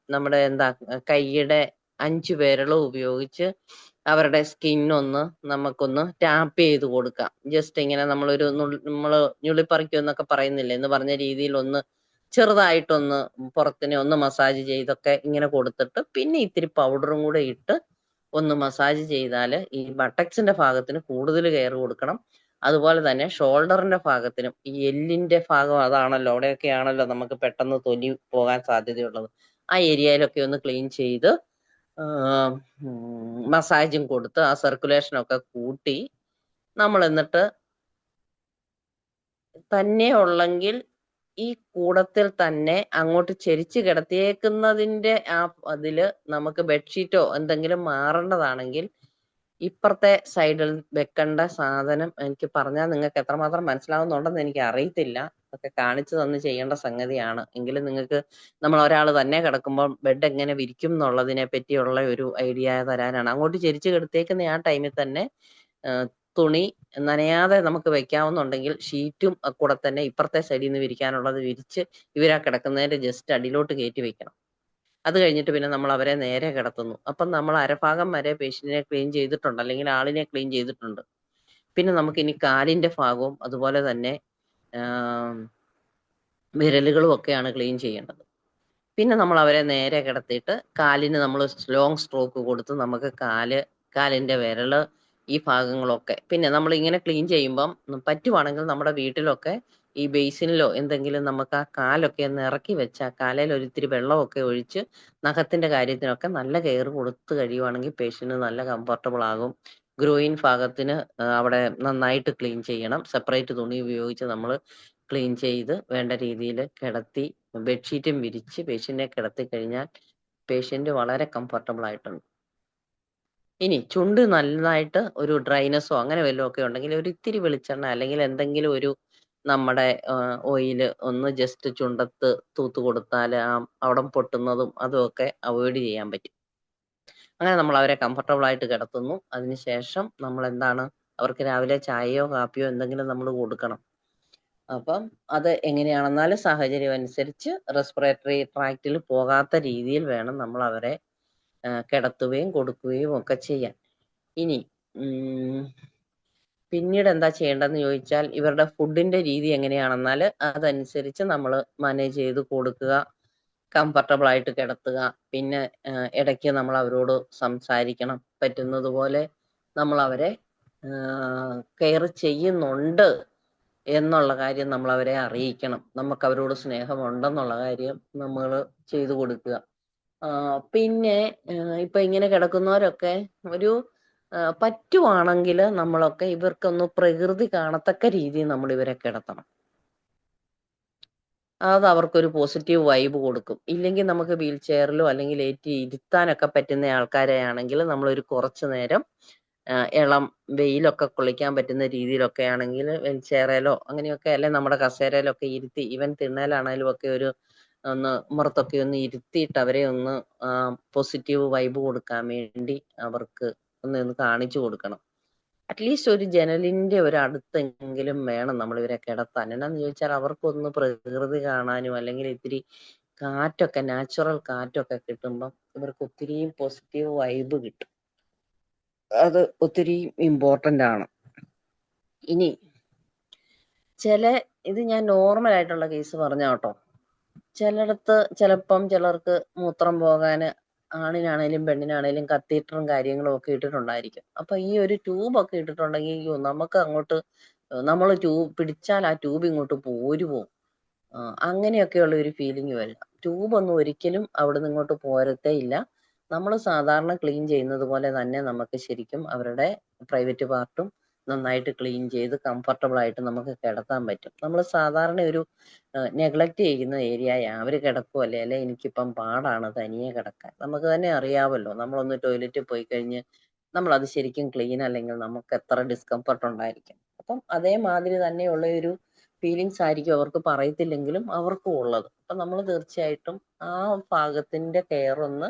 കൈയുടെ 5 വിരലും ഉപയോഗിച്ച് അവരുടെ സ്കിന്നൊന്ന് നമുക്കൊന്ന് ടാപ്പ് ചെയ്ത് കൊടുക്കാം. ജസ്റ്റ് ഇങ്ങനെ നമ്മള് ഞുള്ളിപ്പറിക്കും എന്നൊക്കെ പറയുന്നില്ലേ, എന്ന് പറഞ്ഞ രീതിയിൽ ഒന്ന് ചെറുതായിട്ടൊന്ന് പുറത്തിനെ ഒന്ന് മസാജ് ചെയ്തൊക്കെ ഇങ്ങനെ കൊടുത്തിട്ട് പിന്നെ ഇത്തിരി പൗഡറും കൂടെ ഇട്ട് ഒന്ന് മസാജ് ചെയ്താൽ ഈ ബട്ടക്സിന്റെ ഭാഗത്തിന് കൂടുതൽ കെയർ കൊടുക്കണം. അതുപോലെ തന്നെ ഷോൾഡറിന്റെ ഭാഗത്തിനും, ഈ എല്ലിന്റെ ഭാഗം അതാണല്ലോ, അവിടെയൊക്കെയാണല്ലോ നമുക്ക് പെട്ടെന്ന് തൊലി പോകാൻ സാധ്യതയുള്ളത്. ആ ഏരിയയിലൊക്കെ ഒന്ന് ക്ലീൻ ചെയ്ത് മസാജും കൊടുത്ത് ആ സർക്കുലേഷനൊക്കെ കൂട്ടി നമ്മൾ എന്നിട്ട് തന്നെ ഉള്ളെങ്കിൽ ഈ കൂടത്തിൽ തന്നെ അങ്ങോട്ട് ചെരിച്ച് കിടത്തിയേക്കുന്നതിന്റെ അതില് നമുക്ക് ബെഡ്ഷീറ്റോ എന്തെങ്കിലും മാറേണ്ടതാണെങ്കിൽ ഇപ്പുറത്തെ സൈഡിൽ വെക്കേണ്ട സാധനം എനിക്ക് പറഞ്ഞാൽ നിങ്ങൾക്ക് എത്രമാത്രം മനസ്സിലാവുന്നുണ്ടെന്ന് എനിക്ക് അറിയത്തില്ല. അതൊക്കെ കാണിച്ചു തന്ന് ചെയ്യേണ്ട സംഗതിയാണ്. എങ്കിലും നിങ്ങൾക്ക് നമ്മൾ ഒരാൾ തന്നെ കിടക്കുമ്പോൾ ബെഡ് എങ്ങനെ വിരിക്കും എന്നുള്ളതിനെ പറ്റിയുള്ള ഒരു ഐഡിയ തരാനാണ്. അങ്ങോട്ട് ചെരിച്ച് കിടത്തേക്കുന്ന ആ ടൈമിൽ തന്നെ തുണി നനയാതെ നമുക്ക് വെക്കാവുന്നുണ്ടെങ്കിൽ ഷീറ്റും കൂടെ തന്നെ ഇപ്പുറത്തെ സൈഡിൽ നിന്ന് വിരിക്കാനുള്ളത് വിരിച്ച് ഇവരാ കിടക്കുന്നതിന്റെ ജസ്റ്റ് അടിയിലോട്ട് കയറ്റി വെക്കണം. അത് കഴിഞ്ഞിട്ട് പിന്നെ നമ്മൾ അവരെ നേരെ കിടത്തുന്നു. അപ്പം നമ്മൾ അരഭാഗം വരെ പേഷ്യന്റിനെ ക്ലീൻ ചെയ്തിട്ടുണ്ട്, അല്ലെങ്കിൽ ആളിനെ ക്ലീൻ ചെയ്തിട്ടുണ്ട്. പിന്നെ നമുക്ക് ഇനി കാലിന്റെ ഭാഗവും അതുപോലെ തന്നെ വിരലുകളും ഒക്കെയാണ് ക്ലീൻ ചെയ്യേണ്ടത്. പിന്നെ നമ്മൾ അവരെ നേരെ കിടത്തിയിട്ട് കാലിന് നമ്മൾ ലോങ് സ്ട്രോക്ക് കൊടുത്ത് നമുക്ക് കാലിന്റെ വിരല് ഈ ഭാഗങ്ങളൊക്കെ പിന്നെ നമ്മൾ ഇങ്ങനെ ക്ലീൻ ചെയ്യുമ്പം പറ്റുവാണെങ്കിൽ നമ്മുടെ വീട്ടിലൊക്കെ ഈ ബേസിനിലോ എന്തെങ്കിലും നമുക്ക് ആ കാലൊക്കെ ഒന്ന് ഇറക്കി വെച്ച് ആ കാലയിൽ ഒരിത്തിരി വെള്ളമൊക്കെ ഒഴിച്ച് നഖത്തിന്റെ കാര്യത്തിനൊക്കെ നല്ല കെയർ കൊടുത്ത് കഴിയുവാണെങ്കിൽ പേഷ്യന്റ് നല്ല കംഫർട്ടബിൾ ആകും. ഗ്രോയിൻ ഭാഗത്തിന് അവിടെ നന്നായിട്ട് ക്ലീൻ ചെയ്യണം. സെപ്പറേറ്റ് തുണി ഉപയോഗിച്ച് നമ്മൾ ക്ലീൻ ചെയ്ത് വേണ്ട രീതിയിൽ കിടത്തി ബെഡ്ഷീറ്റും വിരിച്ച് പേഷ്യന്റിനെ കിടത്തി കഴിഞ്ഞാൽ പേഷ്യന്റ് വളരെ കംഫർട്ടബിൾ ആയിട്ടുണ്ട്. ഇനി ചുണ്ട് നന്നായിട്ട് ഒരു ഡ്രൈനെസ്സോ അങ്ങനെ വല്ലതും ഒക്കെ ഉണ്ടെങ്കിൽ ഒരു ഇത്തിരി വെളിച്ചെണ്ണ അല്ലെങ്കിൽ എന്തെങ്കിലും ഒരു നമ്മുടെ ഓയില് ഒന്ന് ജസ്റ്റ് ചുണ്ടത്ത് തൂത്ത് കൊടുത്താൽ അവിടെ പൊട്ടുന്നതും അതുമൊക്കെ അവോയ്ഡ് ചെയ്യാൻ പറ്റും. അങ്ങനെ നമ്മൾ അവരെ കംഫർട്ടബിൾ ആയിട്ട് കിടത്തുന്നു. അതിനുശേഷം നമ്മൾ എന്താണ് അവർക്ക് രാവിലെ ചായയോ കാപ്പിയോ എന്തെങ്കിലും നമ്മൾ കൊടുക്കണം. അപ്പം അത് എങ്ങനെയാണെന്നാൽ സാഹചര്യം അനുസരിച്ച് റെസ്പിറേറ്ററി ട്രാക്റ്റിൽ പോകാത്ത രീതിയിൽ വേണം നമ്മൾ അവരെ കിടത്തുകയും കൊടുക്കുകയും ഒക്കെ ചെയ്യാൻ. ഇനി പിന്നീട് എന്താ ചെയ്യേണ്ടതെന്ന് ചോദിച്ചാൽ ഇവരുടെ ഫുഡിന്റെ രീതി എങ്ങനെയാണെന്നാൽ അതനുസരിച്ച് നമ്മൾ മാനേജ് ചെയ്ത് കൊടുക്കുക, കംഫർട്ടബിൾ ആയിട്ട് കിടത്തുക. പിന്നെ ഇടയ്ക്ക് നമ്മൾ അവരോട് സംസാരിക്കണം. പറ്റുന്നത് പോലെ നമ്മൾ അവരെ കെയർ ചെയ്യുന്നുണ്ട് എന്നുള്ള കാര്യം നമ്മൾ അവരെ അറിയിക്കണം. നമുക്ക് അവരോട് സ്നേഹമുണ്ടെന്നുള്ള കാര്യം നമ്മൾ ചെയ്തു കൊടുക്കുക. പിന്നെ ഇപ്പൊ ഇങ്ങനെ കിടക്കുന്നവരൊക്കെ ഒരു പറ്റുവാണെങ്കിൽ നമ്മളൊക്കെ ഇവർക്കൊന്ന് പ്രകൃതി കാണത്തക്ക രീതിയിൽ നമ്മൾ ഇവരെ കിടത്തണം. അത് അവർക്കൊരു പോസിറ്റീവ് വൈബ് കൊടുക്കും. ഇല്ലെങ്കിൽ നമുക്ക് വീൽ ചെയറിലോ അല്ലെങ്കിൽ ഇരുത്താനൊക്കെ പറ്റുന്ന ആൾക്കാരെ ആണെങ്കിൽ നമ്മളൊരു കുറച്ചു നേരം ഇളം വെയിലൊക്കെ കൊള്ളിക്കാൻ പറ്റുന്ന രീതിയിലൊക്കെ ആണെങ്കിൽ വീൽ ചെയറിലോ അങ്ങനെയൊക്കെ അല്ലെ നമ്മുടെ കസേരയിലൊക്കെ ഇരുത്തി ഈവൻ തിണ്ണയിലാണെങ്കിലും ഒക്കെ ഒരു ഒന്ന് ഉമ്മറത്തൊക്കെ ഒന്ന് ഇരുത്തിയിട്ട് അവരെ ഒന്ന് പോസിറ്റീവ് വൈബ് കൊടുക്കാൻ വേണ്ടി അവർക്ക് ഒന്ന് കാണിച്ചു കൊടുക്കണം. അറ്റ്ലീസ്റ്റ് ഒരു ജനലിന്റെ ഒരു അടുത്തെങ്കിലും വേണം നമ്മൾ ഇവരെ കിടത്താൻ. എന്നാന്ന് ചോദിച്ചാൽ അവർക്കൊന്ന് പ്രകൃതി കാണാനും അല്ലെങ്കിൽ ഇത്തിരി കാറ്റൊക്കെ നാച്ചുറൽ കാറ്റൊക്കെ കിട്ടുമ്പം ഇവർക്ക് ഒത്തിരിയും പോസിറ്റീവ് വൈബ് കിട്ടും. അത് ഒത്തിരി ഇമ്പോർട്ടന്റ് ആണ്. ഇനി ഇത് ഞാൻ നോർമൽ ആയിട്ടുള്ള കേസ് പറഞ്ഞ കേട്ടോ. ചിലയിടത്ത് ചിലപ്പം ചിലർക്ക് മൂത്രം പോകാൻ ആണിനാണേലും പെണ്ണിനാണേലും കത്തീറ്ററും കാര്യങ്ങളും ഒക്കെ ഇട്ടിട്ടുണ്ടായിരിക്കും. അപ്പൊ ഈ ഒരു ട്യൂബൊക്കെ ഇട്ടിട്ടുണ്ടെങ്കിൽ നമുക്ക് അങ്ങോട്ട് നമ്മൾ ട്യൂബ് പിടിച്ചാൽ ആ ട്യൂബ് ഇങ്ങോട്ട് പോരുമോ അങ്ങനെയൊക്കെയുള്ള ഒരു ഫീലിംഗ് വരിക. ട്യൂബൊന്നും ഒരിക്കലും അവിടെ നിന്ന് ഇങ്ങോട്ട് പോരത്തേ ഇല്ല. നമ്മൾ സാധാരണ ക്ലീൻ ചെയ്യുന്നത് പോലെ തന്നെ നമുക്ക് ശരിക്കും അവരുടെ പ്രൈവറ്റ് പാർട്ടും നന്നായിട്ട് ക്ലീൻ ചെയ്ത് കംഫർട്ടബിൾ ആയിട്ട് നമുക്ക് കിടത്താൻ പറ്റും. നമ്മൾ സാധാരണ ഒരു നെഗ്ലക്ട് ചെയ്യുന്ന ഏരിയയാ. അവർ കിടക്കുമല്ലേ, അല്ലെ എനിക്കിപ്പം പാടാണ് തനിയെ കിടക്കാൻ. നമുക്ക് തന്നെ അറിയാമല്ലോ, നമ്മളൊന്ന് ടോയ്ലറ്റിൽ പോയി കഴിഞ്ഞ് നമ്മൾ അത് ശരിക്കും ക്ലീൻ അല്ലെങ്കിൽ നമുക്ക് എത്ര ഡിസ്കംഫർട്ട് ഉണ്ടായിരിക്കും. അപ്പം അതേമാതിരി തന്നെയുള്ള ഒരു ഫീലിങ്സ് ആയിരിക്കും അവർക്ക് പറയത്തില്ലെങ്കിലും അവർക്കും ഉള്ളത്. അപ്പൊ നമ്മൾ തീർച്ചയായിട്ടും ആ ഭാഗത്തിന്റെ കെയർ ഒന്ന്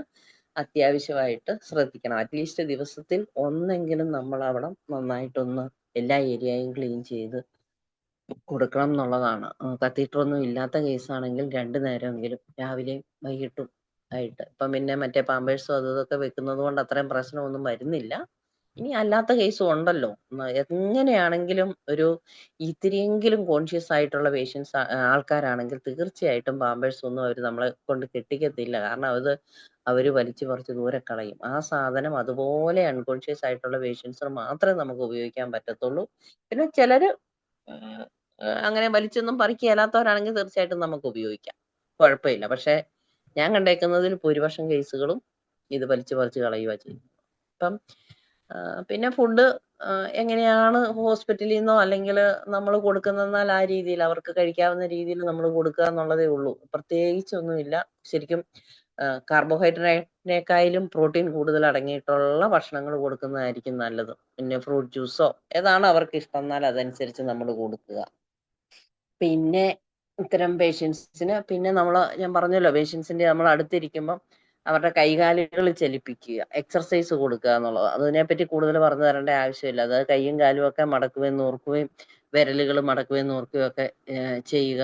അത്യാവശ്യമായിട്ട് ശ്രദ്ധിക്കണം. അറ്റ്ലീസ്റ്റ് ദിവസത്തിൽ ഒന്നെങ്കിലും നമ്മൾ അവിടെ നന്നായിട്ടൊന്ന് എല്ലാ ഏരിയയും ക്ലീൻ ചെയ്ത് കൊടുക്കണം എന്നുള്ളതാണ്. കത്തീറ്റർ ഒന്നും ഇല്ലാത്ത കേസാണെങ്കിൽ 2 നേരമെങ്കിലും രാവിലെയും വൈകിട്ടും ആയിട്ട്. ഇപ്പം പിന്നെ മറ്റേ പാമ്പേഴ്സും അതും ഇതൊക്കെ വെക്കുന്നത് കൊണ്ട് അത്രയും പ്രശ്നമൊന്നും വരുന്നില്ല. ഇനി അല്ലാത്ത കേസും ഉണ്ടല്ലോ. എങ്ങനെയാണെങ്കിലും ഒരു ഇത്തിരിയെങ്കിലും കോൺഷ്യസ് ആയിട്ടുള്ള പേഷ്യൻസ് ആൾക്കാരാണെങ്കിൽ തീർച്ചയായിട്ടും പാമ്പേഴ്സ് ഒന്നും അവർ നമ്മളെ കൊണ്ട് കെട്ടിക്കത്തില്ല. കാരണം അത് അവര് വലിച്ചു പറിച്ച് ദൂരെ കളയും. ആ സാധനം അതുപോലെ അൺകോൺഷ്യസ് ആയിട്ടുള്ള പേഷ്യൻസിന് മാത്രമേ നമുക്ക് ഉപയോഗിക്കാൻ പറ്റത്തുള്ളൂ. പിന്നെ ചിലര് അങ്ങനെ വലിച്ചൊന്നും പറിക്കുകയില്ലാത്തവരാണെങ്കിൽ തീർച്ചയായിട്ടും നമുക്ക് ഉപയോഗിക്കാം, കുഴപ്പമില്ല. പക്ഷെ ഞാൻ കണ്ടേക്കുന്നതിൽ ഭൂരിപക്ഷം കേസുകളും ഇത് വലിച്ചു പറിച്ച് കളയുക ചെയ്യും. അപ്പം പിന്നെ ഫുഡ് എങ്ങനെയാണ് ഹോസ്പിറ്റലിൽ നിന്നോ അല്ലെങ്കിൽ നമ്മൾ കൊടുക്കുന്നതെന്നാൽ ആ രീതിയിൽ അവർക്ക് കഴിക്കാവുന്ന രീതിയിൽ നമ്മൾ കൊടുക്കുക എന്നുള്ളതേ ഉള്ളൂ. പ്രത്യേകിച്ചൊന്നുമില്ല. ശരിക്കും കാർബോഹൈഡ്രേറ്റിനേക്കാളും പ്രോട്ടീൻ കൂടുതൽ അടങ്ങിയിട്ടുള്ള ഭക്ഷണങ്ങൾ കൊടുക്കുന്നതായിരിക്കും നല്ലത്. പിന്നെ ഫ്രൂട്ട് ജ്യൂസോ ഏതാണ് അവർക്ക് ഇഷ്ടം എന്നാൽ അതനുസരിച്ച് നമ്മൾ കൊടുക്കുക. പിന്നെ ഇത്തരം പേഷ്യൻസിന് പിന്നെ ഞാൻ പറഞ്ഞല്ലോ, പേഷ്യൻസിന്റെ നമ്മൾ അടുത്തിരിക്കുമ്പം അവരുടെ കൈകാലുകൾ ചലിപ്പിക്കുക, എക്സർസൈസ് കൊടുക്കുക എന്നുള്ളത്. അതിനെപ്പറ്റി കൂടുതൽ പറഞ്ഞു തരേണ്ട ആവശ്യമില്ല. അത് കൈയും കാലും ഒക്കെ മടക്കുകയും നൂർക്കുകയും വിരലുകൾ മടക്കുകയും നൂർക്കുകയും ഒക്കെ ചെയ്യുക.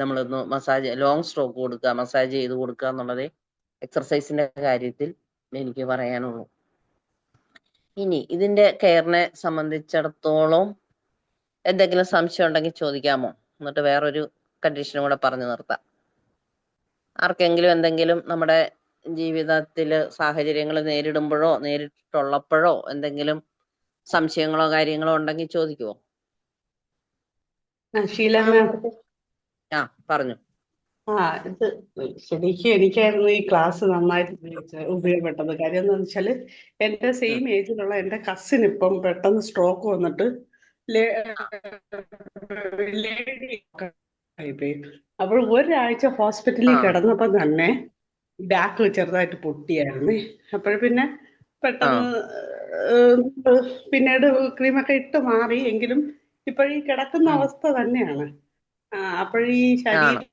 നമ്മളൊന്ന് മസാജ്, ലോങ് സ്ട്രോക്ക് കൊടുക്കുക, മസാജ് ചെയ്ത് കൊടുക്കുക എന്നുള്ളതേ എക്സർസൈസിന്റെ കാര്യത്തിൽ എനിക്ക് പറയാനുള്ളൂ. ഇനി ഇതിന്റെ കെയറിനെ സംബന്ധിച്ചിടത്തോളം എന്തെങ്കിലും സംശയം ഉണ്ടെങ്കിൽ ചോദിക്കാമോ? എന്നിട്ട് വേറൊരു കണ്ടീഷനും കൂടെ പറഞ്ഞു നിർത്താം. ആർക്കെങ്കിലും എന്തെങ്കിലും നമ്മുടെ ജീവിതത്തില് സാഹചര്യങ്ങൾ നേരിടുമ്പോഴോ നേരിട്ടുള്ളപ്പോഴോ എന്തെങ്കിലും സംശയങ്ങളോ കാര്യങ്ങളോ ഉണ്ടെങ്കിൽ ചോദിക്കുവോ? ഷീല മാം, പറഞ്ഞു. ഇത് ശരിക്കും എനിക്കായിരുന്നു ഈ ക്ലാസ് നന്നായിട്ട് ഉപയോഗപ്പെട്ടത്. കാര്യം എന്താണെന്ന് വെച്ചാല് എന്റെ സെയിം ഏജിലുള്ള എന്റെ കസിൻ ഇപ്പം പെട്ടെന്ന് സ്ട്രോക്ക് വന്നിട്ട് അപ്പോൾ ഒരാഴ്ച ഹോസ്പിറ്റലിൽ കിടന്നപ്പം തന്നെ ബാക്ക് ചെറുതായിട്ട് പൊട്ടിയായിരുന്നു. അപ്പോൾ പിന്നെ പെട്ടെന്ന് പിന്നീട് ക്രീമൊക്കെ ഇട്ട് മാറി. എങ്കിലും ഇപ്പോഴീ കിടക്കുന്ന അവസ്ഥ തന്നെയാണ്. അപ്പോഴീ ശരീരം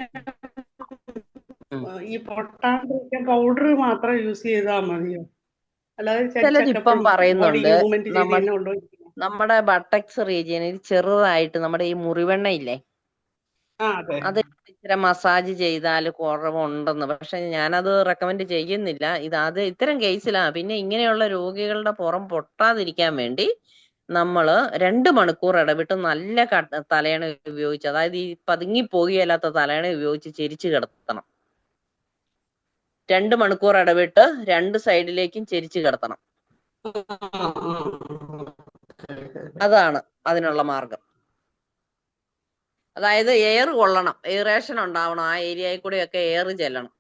ഈ പൊട്ടാണ്ടിരിക്കാൻ പൗഡർ മാത്രം യൂസ് ചെയ്താൽ മതിയോ? അല്ലാതെ ചിലരിപ്പം പറയുന്നുണ്ട് ഉണ്ടോ? നമ്മുടെ ബട്ടക്സ് റീജിയനിൽ ചെറുതായിട്ട് നമ്മുടെ ഈ മുറിവെണ്ണ ഇല്ലേ, അത് ഇച്ചിരി മസാജ് ചെയ്താൽ കുറവുണ്ടെന്ന്. പക്ഷെ ഞാനത് റെക്കമെൻഡ് ചെയ്യുന്നില്ല. ഇത്തരം കേസിലാണ്. പിന്നെ ഇങ്ങനെയുള്ള രോഗികളുടെ പുറം പൊട്ടാതിരിക്കാൻ വേണ്ടി നമ്മൾ 2 മണിക്കൂർ ഇടവിട്ട് നല്ല തലയണ ഉപയോഗിച്ച്, അതായത് ഈ പതുങ്ങി പോകുകയല്ലാത്ത തലയണ ഉപയോഗിച്ച് ചെരിച്ച് കിടത്തണം. 2 മണിക്കൂർ ഇടവിട്ട് 2 സൈഡിലേക്കും ചെരിച്ച് കിടത്തണം. അതാണ് അതിനുള്ള മാർഗം. അതായത് എയർ കൊള്ളണം, എയറേഷൻ ഉണ്ടാവണം. ആ ഏരിയയിൽ കൂടെയൊക്കെ എയർ ചെല്ലണം.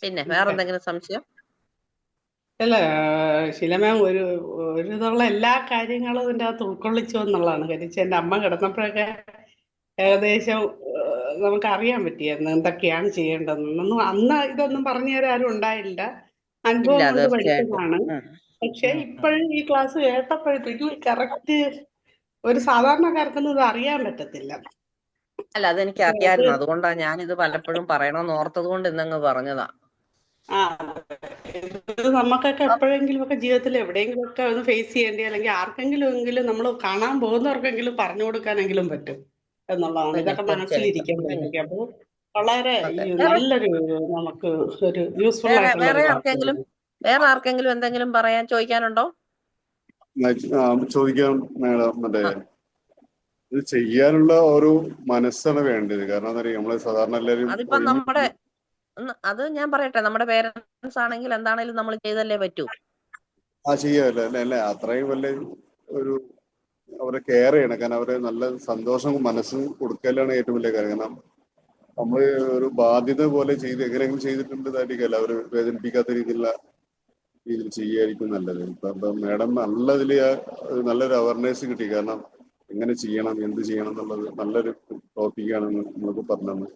പിന്നെ വേറെന്തെങ്കിലും സംശയം? അല്ല ശീല മാം, ഒരു ഇതുള്ള എല്ലാ കാര്യങ്ങളും ഇതിൻ്റെ അകത്ത് ഉൾക്കൊള്ളിച്ചു എന്നുള്ളതാണ്. കാര്യം എന്റെ അമ്മ കിടന്നപ്പോഴൊക്കെ ഏകദേശം നമുക്ക് അറിയാൻ പറ്റിയായിരുന്നു എന്തൊക്കെയാണ് ചെയ്യേണ്ടതെന്നൊന്നും. അന്ന് ഇതൊന്നും പറഞ്ഞു തരാൻ ആരും ഉണ്ടായില്ല. അനുഭവം കൊണ്ട് പഠിച്ചതാണ്. പക്ഷെ ഇപ്പോഴും ഈ ക്ലാസ് കേട്ടപ്പോഴത്തേക്കും കറക്റ്റ് ഒരു സാധാരണക്കാർക്കൊന്നും ഇത് അറിയാൻ പറ്റത്തില്ല. അല്ല, അതെനിക്ക് അറിയാമായിരുന്നു. അതുകൊണ്ടാണ് ഞാനിത് പലപ്പോഴും പറയണമെന്ന് ഓർത്തത് കൊണ്ട് ഇന്നങ്ങ് പറഞ്ഞതാ. ഇത് നമുക്കൊക്കെ എപ്പോഴെങ്കിലും ഒക്കെ ജീവിതത്തിൽ എവിടെയെങ്കിലും ഒക്കെ ഒന്ന് ഫേസ് ചെയ്യേണ്ടി, അല്ലെങ്കിൽ ആർക്കെങ്കിലും എങ്കിലും നമ്മൾ കാണാൻ പോകുന്നവർക്കെങ്കിലും പറഞ്ഞു കൊടുക്കാനെങ്കിലും പറ്റും എന്നുള്ളതാണ്. ഇതൊക്കെ മനസ്സിലിരിക്കുമ്പോഴത്തേക്ക് അപ്പോൾ വളരെ നല്ലൊരു നമുക്ക് ഒരു യൂസ്ഫുൾ ആയിട്ടുള്ള വേറെ ആർക്കെങ്കിലും എന്തെങ്കിലും ചോദിക്കാനുണ്ടോ? ചോദിക്കാം മേഡം. ഇത് ചെയ്യാനുള്ള ഒരു മനസ്സാണ് വേണ്ടത്. കാരണം എന്താ പറയുക, നമ്മള് സാധാരണ എല്ലാവരും അത് ഞാൻ പറയട്ടെ, നമ്മുടെ പേരൻസ് ആണെങ്കിൽ എന്താണെങ്കിലും നമ്മൾ ചെയ്തല്ലേ പറ്റൂ. ചെയ്യാമല്ലോ അല്ലെ? അത്രയും വല്ല ഒരു അവരെ കെയർ ചെയ്യണം. കാരണം അവരെ നല്ല സന്തോഷം മനസ്സ് കൊടുക്കലാണ് ഏറ്റവും വലിയ കാര്യം. കാരണം നമ്മള് ഒരു ബാധ്യത പോലെ എങ്ങനെയെങ്കിലും ചെയ്തിട്ടുണ്ടായിരിക്കല്ല, അവര് വേദനിപ്പിക്കാത്ത രീതിയിൽ ചെയ്യായിരിക്കും നല്ലത്. ഇപ്പൊ മേഡം നല്ലൊരു അവയർനെസ് കിട്ടി. കാരണം എങ്ങനെ ചെയ്യണം, എന്ത് ചെയ്യണം എന്നുള്ളത് നല്ലൊരു ടോപ്പിക്കാണെന്ന് നമുക്ക് പറഞ്ഞു.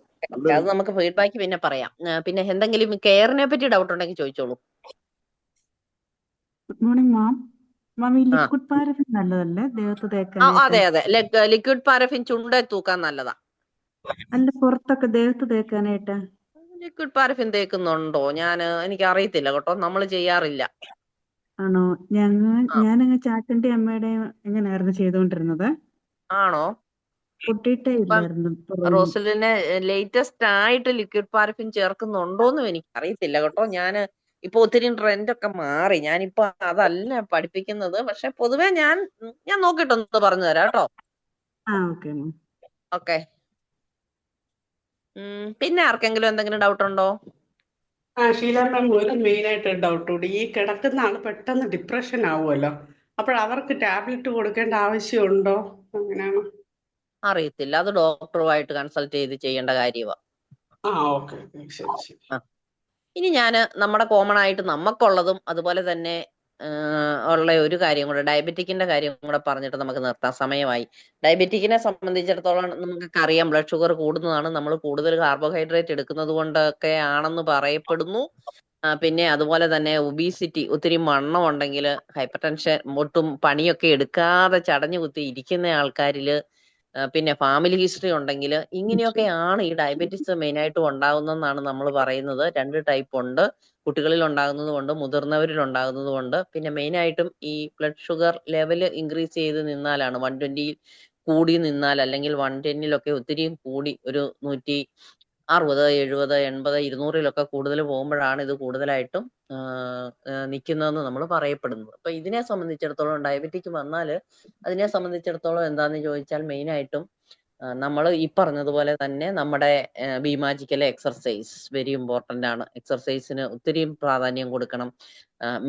അത് നമുക്ക് ഫീഡ്ബാക്ക് പിന്നെ പറയാം. പിന്നെ എന്തെങ്കിലും കെയറിനെ പറ്റി ഡൗട്ട് ഉണ്ടെങ്കിൽ ചോദിച്ചോളൂ. Good morning ma'am. ഈ ലിക്വിഡ് പാരഫിൻ നല്ലതല്ലേ ദേഹത്ത് തേക്കാൻ? അതെ, ലിക്വിഡ് പാരഫിൻ ചുണ്ടേ തൂക്കാൻ നല്ലതാ. അല്ല, പുറത്തൊക്കെ ദേഹത്ത് തേക്കാനായിട്ട് ലിക്വിഡ് പാരഫിൻ തേക്കുന്നുണ്ടോ? എനിക്ക് അറിയത്തില്ല കേട്ടോ, നമ്മൾ ചെയ്യാറില്ല. ആണോ? ഞാനങ്ങ് ചാച്ചന്റെ അമ്മയുടെയും എങ്ങനെയായിരുന്നു ചെയ്തുകൊണ്ടിരുന്നത്. ആണോ? പൊട്ടിയിട്ടേ ഇല്ലായിരുന്നു. റോസലിനെ ലേറ്റസ്റ്റ് ആയിട്ട് ലിക്വിഡ് പാരഫിൻ ചേർക്കുന്നുണ്ടോന്നും എനിക്ക് അറിയത്തില്ല കേട്ടോ. ഇപ്പൊ ഒത്തിരി ട്രെൻഡ് ഒക്കെ മാറി. ഞാനിപ്പോ അതല്ല പഠിപ്പിക്കുന്നത്. പക്ഷെ പൊതുവെ ഞാൻ നോക്കിയിട്ടൊന്ന് പറഞ്ഞു തരാം കേട്ടോ. ഓക്കെ. പിന്നെ ആർക്കെങ്കിലും എന്തെങ്കിലും ഡൗട്ട് ഉണ്ടോ? ഷീല മാം, ഒരു മെയിൻ ആയിട്ട് ഡൗട്ട് കൂടി. ഈ കിടക്കുന്ന ആള് പെട്ടെന്ന് ഡിപ്രഷൻ ആവുമല്ലോ, അപ്പോൾ അവർക്ക് ടാബ്ലറ്റ് കൊടുക്കേണ്ട ആവശ്യമുണ്ടോ? അങ്ങനെയാണ്. അറിയത്തില്ല, അത് ഡോക്ടറുമായിട്ട് കൺസൾട്ട് ചെയ്ത് ചെയ്യേണ്ട കാര്യമാണ്. ഓക്കെ ശരി ശരി. ആ ഇനി ഞാന് നമ്മുടെ കോമൺ ആയിട്ട് നമുക്കുള്ളതും അതുപോലെ തന്നെ ഉള്ള ഒരു കാര്യം കൂടെ, ഡയബറ്റിക്കിന്റെ കാര്യം കൂടെ പറഞ്ഞിട്ട് നമുക്ക് നിർത്താം, സമയമായി. ഡയബറ്റിക്കിനെ സംബന്ധിച്ചിടത്തോളം നമുക്കൊക്കെ അറിയാം, ബ്ലഡ് ഷുഗർ കൂടുന്നതാണ്. നമ്മൾ കൂടുതൽ കാർബോഹൈഡ്രേറ്റ് എടുക്കുന്നത് കൊണ്ടൊക്കെ ആണെന്ന് പറയപ്പെടുന്നു. പിന്നെ അതുപോലെ തന്നെ ഒബീസിറ്റി, ഒത്തിരി വണ്ണം ഉണ്ടെങ്കിൽ, ഹൈപ്പർ ടെൻഷൻ, ഒട്ടും പണിയൊക്കെ എടുക്കാതെ ചടഞ്ഞു കുത്തി ഇരിക്കുന്ന ആൾക്കാരില്, പിന്നെ ഫാമിലി ഹിസ്റ്ററി ഉണ്ടെങ്കിൽ, ഇങ്ങനെയൊക്കെയാണ് ഈ ഡയബറ്റിസ് മെയിനായിട്ട് ഉണ്ടാകുന്നതെന്നാണ് നമ്മൾ പറയുന്നത്. 2 ടൈപ്പ് ഉണ്ട്, കുട്ടികളിൽ ഉണ്ടാകുന്നത് കൊണ്ട് മുതിർന്നവരിൽ ഉണ്ടാകുന്നത് കൊണ്ട്. പിന്നെ മെയിനായിട്ടും ഈ ബ്ലഡ് ഷുഗർ ലെവൽ ഇൻക്രീസ് ചെയ്ത് നിന്നാലാണ്, 120 കൂടി നിന്നാൽ, അല്ലെങ്കിൽ 110 ഒത്തിരിയും കൂടി ഒരു 160, 70, 80, 200 കൂടുതൽ പോകുമ്പോഴാണ് ഇത് കൂടുതലായിട്ടും നിൽക്കുന്നതെന്ന് നമ്മൾ പറയപ്പെടുന്നത്. അപ്പൊ ഇതിനെ സംബന്ധിച്ചിടത്തോളം ഡയബറ്റിക് വന്നാൽ അതിനെ സംബന്ധിച്ചിടത്തോളം എന്താന്ന് ചോദിച്ചാൽ മെയിനായിട്ടും നമ്മൾ ഈ പറഞ്ഞതുപോലെ തന്നെ നമ്മുടെ ബീമാജിക്കൽ എക്സർസൈസ് വെരി ഇമ്പോർട്ടന്റ് ആണ്. എക്സർസൈസിന് ഒത്തിരി പ്രാധാന്യം കൊടുക്കണം.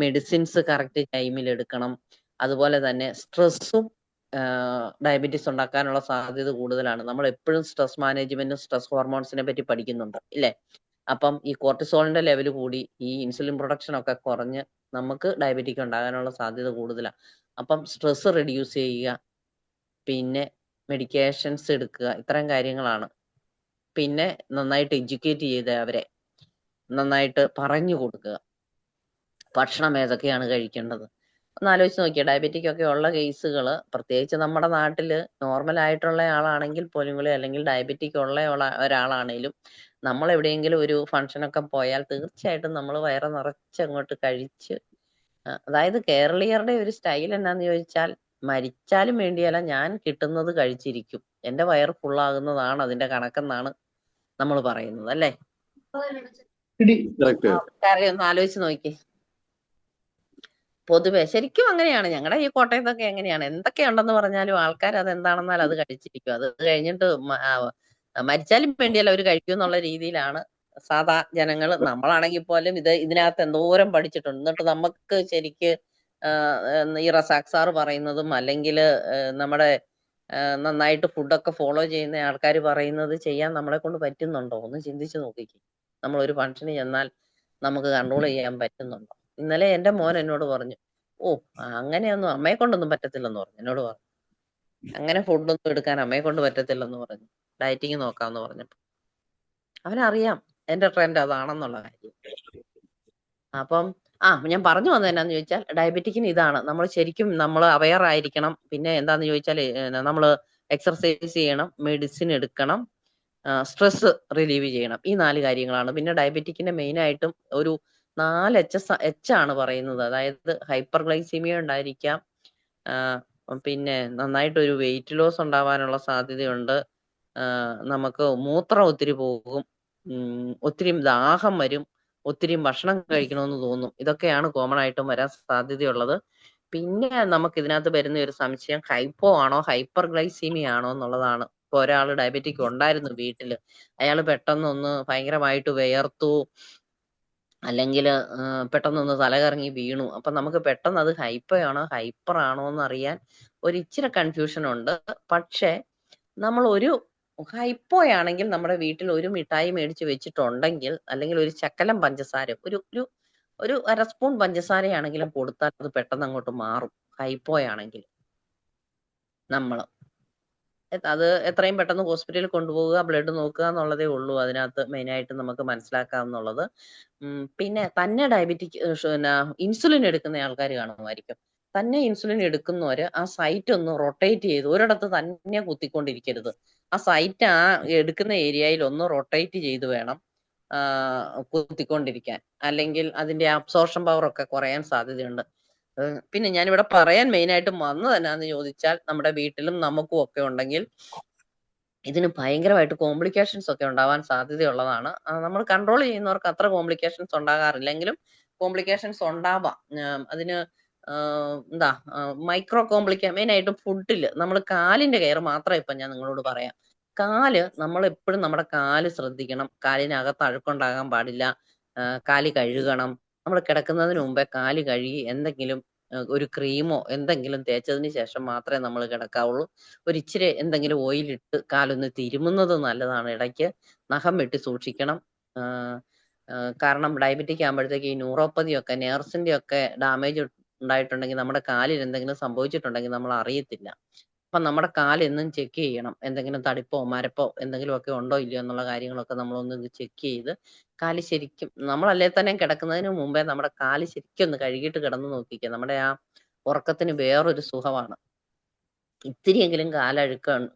മെഡിസിൻസ് കറക്റ്റ് ടൈമിൽ എടുക്കണം. അതുപോലെ തന്നെ സ്ട്രെസ്സും ഡയബറ്റീസ് ഉണ്ടാക്കാനുള്ള സാധ്യത കൂടുതലാണ്. നമ്മൾ എപ്പോഴും സ്ട്രെസ് മാനേജ്മെന്റും സ്ട്രെസ് ഹോർമോൺസിനെ പറ്റി പഠിക്കുന്നുണ്ട് ഇല്ലേ? അപ്പം ഈ കോർട്ടിസോളിന്റെ ലെവൽ കൂടി ഈ ഇൻസുലിൻ പ്രൊഡക്ഷൻ ഒക്കെ കുറഞ്ഞ് നമുക്ക് ഡയബറ്റിക് ഉണ്ടാകാനുള്ള സാധ്യത കൂടുതലാണ്. അപ്പം സ്ട്രെസ് റെഡ്യൂസ് ചെയ്യുക, പിന്നെ മെഡിക്കേഷൻസ് എടുക്കുക, ഇത്തരം കാര്യങ്ങളാണ്. പിന്നെ നന്നായിട്ട് എഡ്യൂക്കേറ്റ് ചെയ്ത് അവരെ നന്നായിട്ട് പറഞ്ഞു കൊടുക്കുക, ഭക്ഷണം ഏതൊക്കെയാണ് കഴിക്കേണ്ടത്. ഒന്ന് ആലോചിച്ച് നോക്കിയേ, ഡയബറ്റിക് ഒക്കെ ഉള്ള കേസുകൾ, പ്രത്യേകിച്ച് നമ്മുടെ നാട്ടില് നോർമൽ ആയിട്ടുള്ള ആളാണെങ്കിൽ പോലും കൂടി, അല്ലെങ്കിൽ ഡയബറ്റിക് ഉള്ള ഒരാളാണേലും, നമ്മൾ എവിടെയെങ്കിലും ഒരു ഫംഗ്ഷനൊക്കെ പോയാൽ തീർച്ചയായിട്ടും നമ്മൾ വയറ് നിറച്ച് അങ്ങോട്ട് കഴിച്ച്, അതായത് കേരളീയരുടെ ഒരു സ്റ്റൈൽ എന്നാന്ന് ചോദിച്ചാൽ, മരിച്ചാലും വേണ്ടിയല്ല ഞാൻ കിട്ടുന്നത് കഴിച്ചിരിക്കും, എന്റെ വയറ് ഫുള്ളാകുന്നതാണ് അതിന്റെ കണക്കെന്നാണ് നമ്മൾ പറയുന്നത് അല്ലേ? കറക്റ്റ്. കാര്യം ഒന്ന് ആലോചിച്ച് നോക്കി. പൊതുവെ ശരിക്കും അങ്ങനെയാണ്. ഞങ്ങളുടെ ഈ കോട്ടയത്തൊക്കെ എങ്ങനെയാണ്, എന്തൊക്കെയുണ്ടെന്ന് പറഞ്ഞാലും ആൾക്കാർ അത് എന്താണെന്നാൽ അത് കഴിച്ചിരിക്കും. അത് കഴിഞ്ഞിട്ട് മരിച്ചാലും വേണ്ടിയല്ല അവർ കഴിക്കും എന്നുള്ള രീതിയിലാണ് സാധാ ജനങ്ങൾ. നമ്മളാണെങ്കിൽ പോലും ഇതിനകത്ത് എന്തോരം പഠിച്ചിട്ടുണ്ട്. എന്നിട്ട് നമുക്ക് ശരിക്ക് ഈ റസാഖ് സാർ പറയുന്നതും, അല്ലെങ്കിൽ നമ്മുടെ നന്നായിട്ട് ഫുഡൊക്കെ ഫോളോ ചെയ്യുന്ന ആൾക്കാർ പറയുന്നത് ചെയ്യാൻ നമ്മളെ കൊണ്ട് പറ്റുന്നുണ്ടോ? ഒന്ന് ചിന്തിച്ചു നോക്കിക്കേ. നമ്മൾ ഒരു ഫംഗ്ഷന് ചെന്നാൽ നമുക്ക് കൺട്രോൾ ചെയ്യാൻ പറ്റുന്നുണ്ടോ? ഇന്നലെ എന്റെ മോൻ എന്നോട് പറഞ്ഞു, ഓ അങ്ങനെയൊന്നും അമ്മയെ കൊണ്ടൊന്നും പറ്റത്തില്ലെന്ന് പറഞ്ഞു. എന്നോട് പറഞ്ഞു അങ്ങനെ ഫുഡൊന്നും എടുക്കാൻ അമ്മയെ കൊണ്ട് പറ്റത്തില്ലെന്ന് പറഞ്ഞു, ഡയറ്റിങ് നോക്കാന്ന് പറഞ്ഞപ്പോ. അവനറിയാം എന്റെ ട്രെൻഡ് അതാണെന്നുള്ള കാര്യം. അപ്പം ഞാൻ പറഞ്ഞു വന്നത് എന്നാന്ന് ചോദിച്ചാൽ, ഡയബറ്റിക്കിന് ഇതാണ്, നമ്മൾ ശരിക്കും നമ്മൾ അവെയർ ആയിരിക്കണം. പിന്നെ എന്താന്ന് ചോദിച്ചാൽ നമ്മൾ എക്സർസൈസ് ചെയ്യണം, മെഡിസിൻ എടുക്കണം, സ്ട്രെസ് റിലീവ് ചെയ്യണം. ഈ 4 കാര്യങ്ങളാണ്. പിന്നെ ഡയബറ്റിക്കിന്റെ മെയിൻ ആയിട്ടും ഒരു 4 എച്ച് ആണ് പറയുന്നത്. അതായത് ഹൈപ്പർ ഗ്ലൈസീമിയ ഉണ്ടായിരിക്കാം, പിന്നെ നന്നായിട്ട് ഒരു വെയിറ്റ് ലോസ് ഉണ്ടാവാനുള്ള സാധ്യതയുണ്ട്, നമുക്ക് മൂത്രം ഒത്തിരി പോകും, ഒത്തിരി ദാഹം വരും, ഒത്തിരി ഭക്ഷണം കഴിക്കണമെന്ന് തോന്നും. ഇതൊക്കെയാണ് കോമൺ ആയിട്ടും വരാൻ സാധ്യതയുള്ളത്. പിന്നെ നമുക്ക് ഇതിനകത്ത് വരുന്ന ഒരു സംശയം, ഹൈപ്പോ ആണോ ഹൈപ്പർ ഗ്ലൈസീമിയ ആണോ എന്നുള്ളതാണ്. ഇപ്പൊ ഒരാൾ ഡയബറ്റിക് ഉണ്ടായിരുന്നു വീട്ടില്, അയാൾ പെട്ടെന്നൊന്ന് ഭയങ്കരമായിട്ട് വിയർത്തു, അല്ലെങ്കിൽ പെട്ടെന്നൊന്ന് തലകറങ്ങി വീണു. അപ്പൊ നമുക്ക് പെട്ടെന്ന് അത് ഹൈപ്പോ ആണോ ഹൈപ്പർ ആണോ എന്ന് അറിയാൻ ഒരു ഇച്ചിരി കൺഫ്യൂഷൻ ഉണ്ട്. പക്ഷെ നമ്മൾ ഒരു ഹൈപ്പോയാണെങ്കിൽ നമ്മുടെ വീട്ടിൽ ഒരു മിഠായി മേടിച്ച് വെച്ചിട്ടുണ്ടെങ്കിൽ, അല്ലെങ്കിൽ ഒരു ശകലം പഞ്ചസാര, ഒരു 1/2 സ്പൂൺ പഞ്ചസാരയാണെങ്കിലും കൊടുത്താൽ അത് പെട്ടെന്ന് അങ്ങോട്ട് മാറും. ഹൈപ്പോയാണെങ്കിൽ നമ്മൾ അത് എത്രയും പെട്ടെന്ന് ഹോസ്പിറ്റലിൽ കൊണ്ടുപോവുക, ബ്ലഡ് നോക്കുക എന്നുള്ളതേ ഉള്ളൂ അതിനകത്ത് മെയിനായിട്ട് നമുക്ക് മനസ്സിലാക്കാവുന്നുള്ളത്. പിന്നെ തന്നെ ഡയബറ്റിക് ഇൻസുലിൻ എടുക്കുന്ന ആൾക്കാർ കാണുമായിരിക്കും. തന്നെ ഇൻസുലിൻ എടുക്കുന്നവര് ആ സൈറ്റ് ഒന്ന് റൊട്ടേറ്റ് ചെയ്ത്, ഒരിടത്ത് തന്നെ കുത്തിക്കൊണ്ടിരിക്കരുത്. ആ സൈറ്റ് എടുക്കുന്ന ഏരിയയിൽ ഒന്ന് റൊട്ടേറ്റ് ചെയ്ത് വേണം കുത്തിക്കൊണ്ടിരിക്കാൻ, അല്ലെങ്കിൽ അതിന്റെ അബ്സോർഷൻ പവർ ഒക്കെ കുറയാൻ സാധ്യതയുണ്ട്. പിന്നെ ഞാനിവിടെ പറയാൻ മെയിനായിട്ടും വന്നത് എന്നാന്ന് ചോദിച്ചാൽ, നമ്മുടെ വീട്ടിലും നമുക്കും ഒക്കെ ഉണ്ടെങ്കിൽ ഇതിന് ഭയങ്കരമായിട്ട് കോംപ്ലിക്കേഷൻസ് ഒക്കെ ഉണ്ടാവാൻ സാധ്യതയുള്ളതാണ്. നമ്മൾ കൺട്രോൾ ചെയ്യുന്നവർക്ക് അത്ര കോംപ്ലിക്കേഷൻസ് ഉണ്ടാകാറില്ലെങ്കിലും കോംപ്ലിക്കേഷൻസ് ഉണ്ടാവാം. അതിന് എന്താ മൈക്രോ മെയിനായിട്ടും ഫുഡില് നമ്മൾ കാലിന്റെ കെയർ മാത്രം ഇപ്പൊ ഞാൻ നിങ്ങളോട് പറയാം. നമ്മൾ എപ്പോഴും നമ്മുടെ കാല് ശ്രദ്ധിക്കണം. കാലിനകത്ത് അഴുക്കുണ്ടാകാൻ പാടില്ല. കാല് കഴുകണം. നമ്മൾ കിടക്കുന്നതിന് മുമ്പേ കാല് കഴുകി എന്തെങ്കിലും ഒരു ക്രീമോ എന്തെങ്കിലും തേച്ചതിന് ശേഷം മാത്രമേ നമ്മൾ കിടക്കാവുള്ളൂ. ഒരിച്ചിരി എന്തെങ്കിലും ഓയിലിട്ട് കാലൊന്ന് തിരുമുന്നത് നല്ലതാണ്. ഇടയ്ക്ക് നഖം വെട്ടി സൂക്ഷിക്കണം. കാരണം ഡയബറ്റിക് ആകുമ്പോഴത്തേക്ക് ഈ ന്യൂറോപ്പതിയൊക്കെ നേർസിന്റെ ഒക്കെ ഡാമേജ് ഉണ്ടായിട്ടുണ്ടെങ്കിൽ നമ്മുടെ കാലിൽ എന്തെങ്കിലും സംഭവിച്ചിട്ടുണ്ടെങ്കിൽ നമ്മൾ അറിയത്തില്ല. അപ്പൊ നമ്മുടെ കാല് എന്നും ചെക്ക് ചെയ്യണം. എന്തെങ്കിലും തടിപ്പോ മരപ്പോ എന്തെങ്കിലുമൊക്കെ ഉണ്ടോ ഇല്ലയോ എന്നുള്ള കാര്യങ്ങളൊക്കെ നമ്മളൊന്ന് ഇത് ചെക്ക് ചെയ്ത് കാല് ശരിക്കും നമ്മളല്ലേ തന്നെ കിടക്കുന്നതിന് മുമ്പേ നമ്മുടെ കാല് ശരിക്കും ഒന്ന് കഴുകിയിട്ട് കിടന്ന് നോക്കിക്കുക. നമ്മുടെ ആ ഉറക്കത്തിന് വേറൊരു സുഖമാണ്. ഇത്തിരിയെങ്കിലും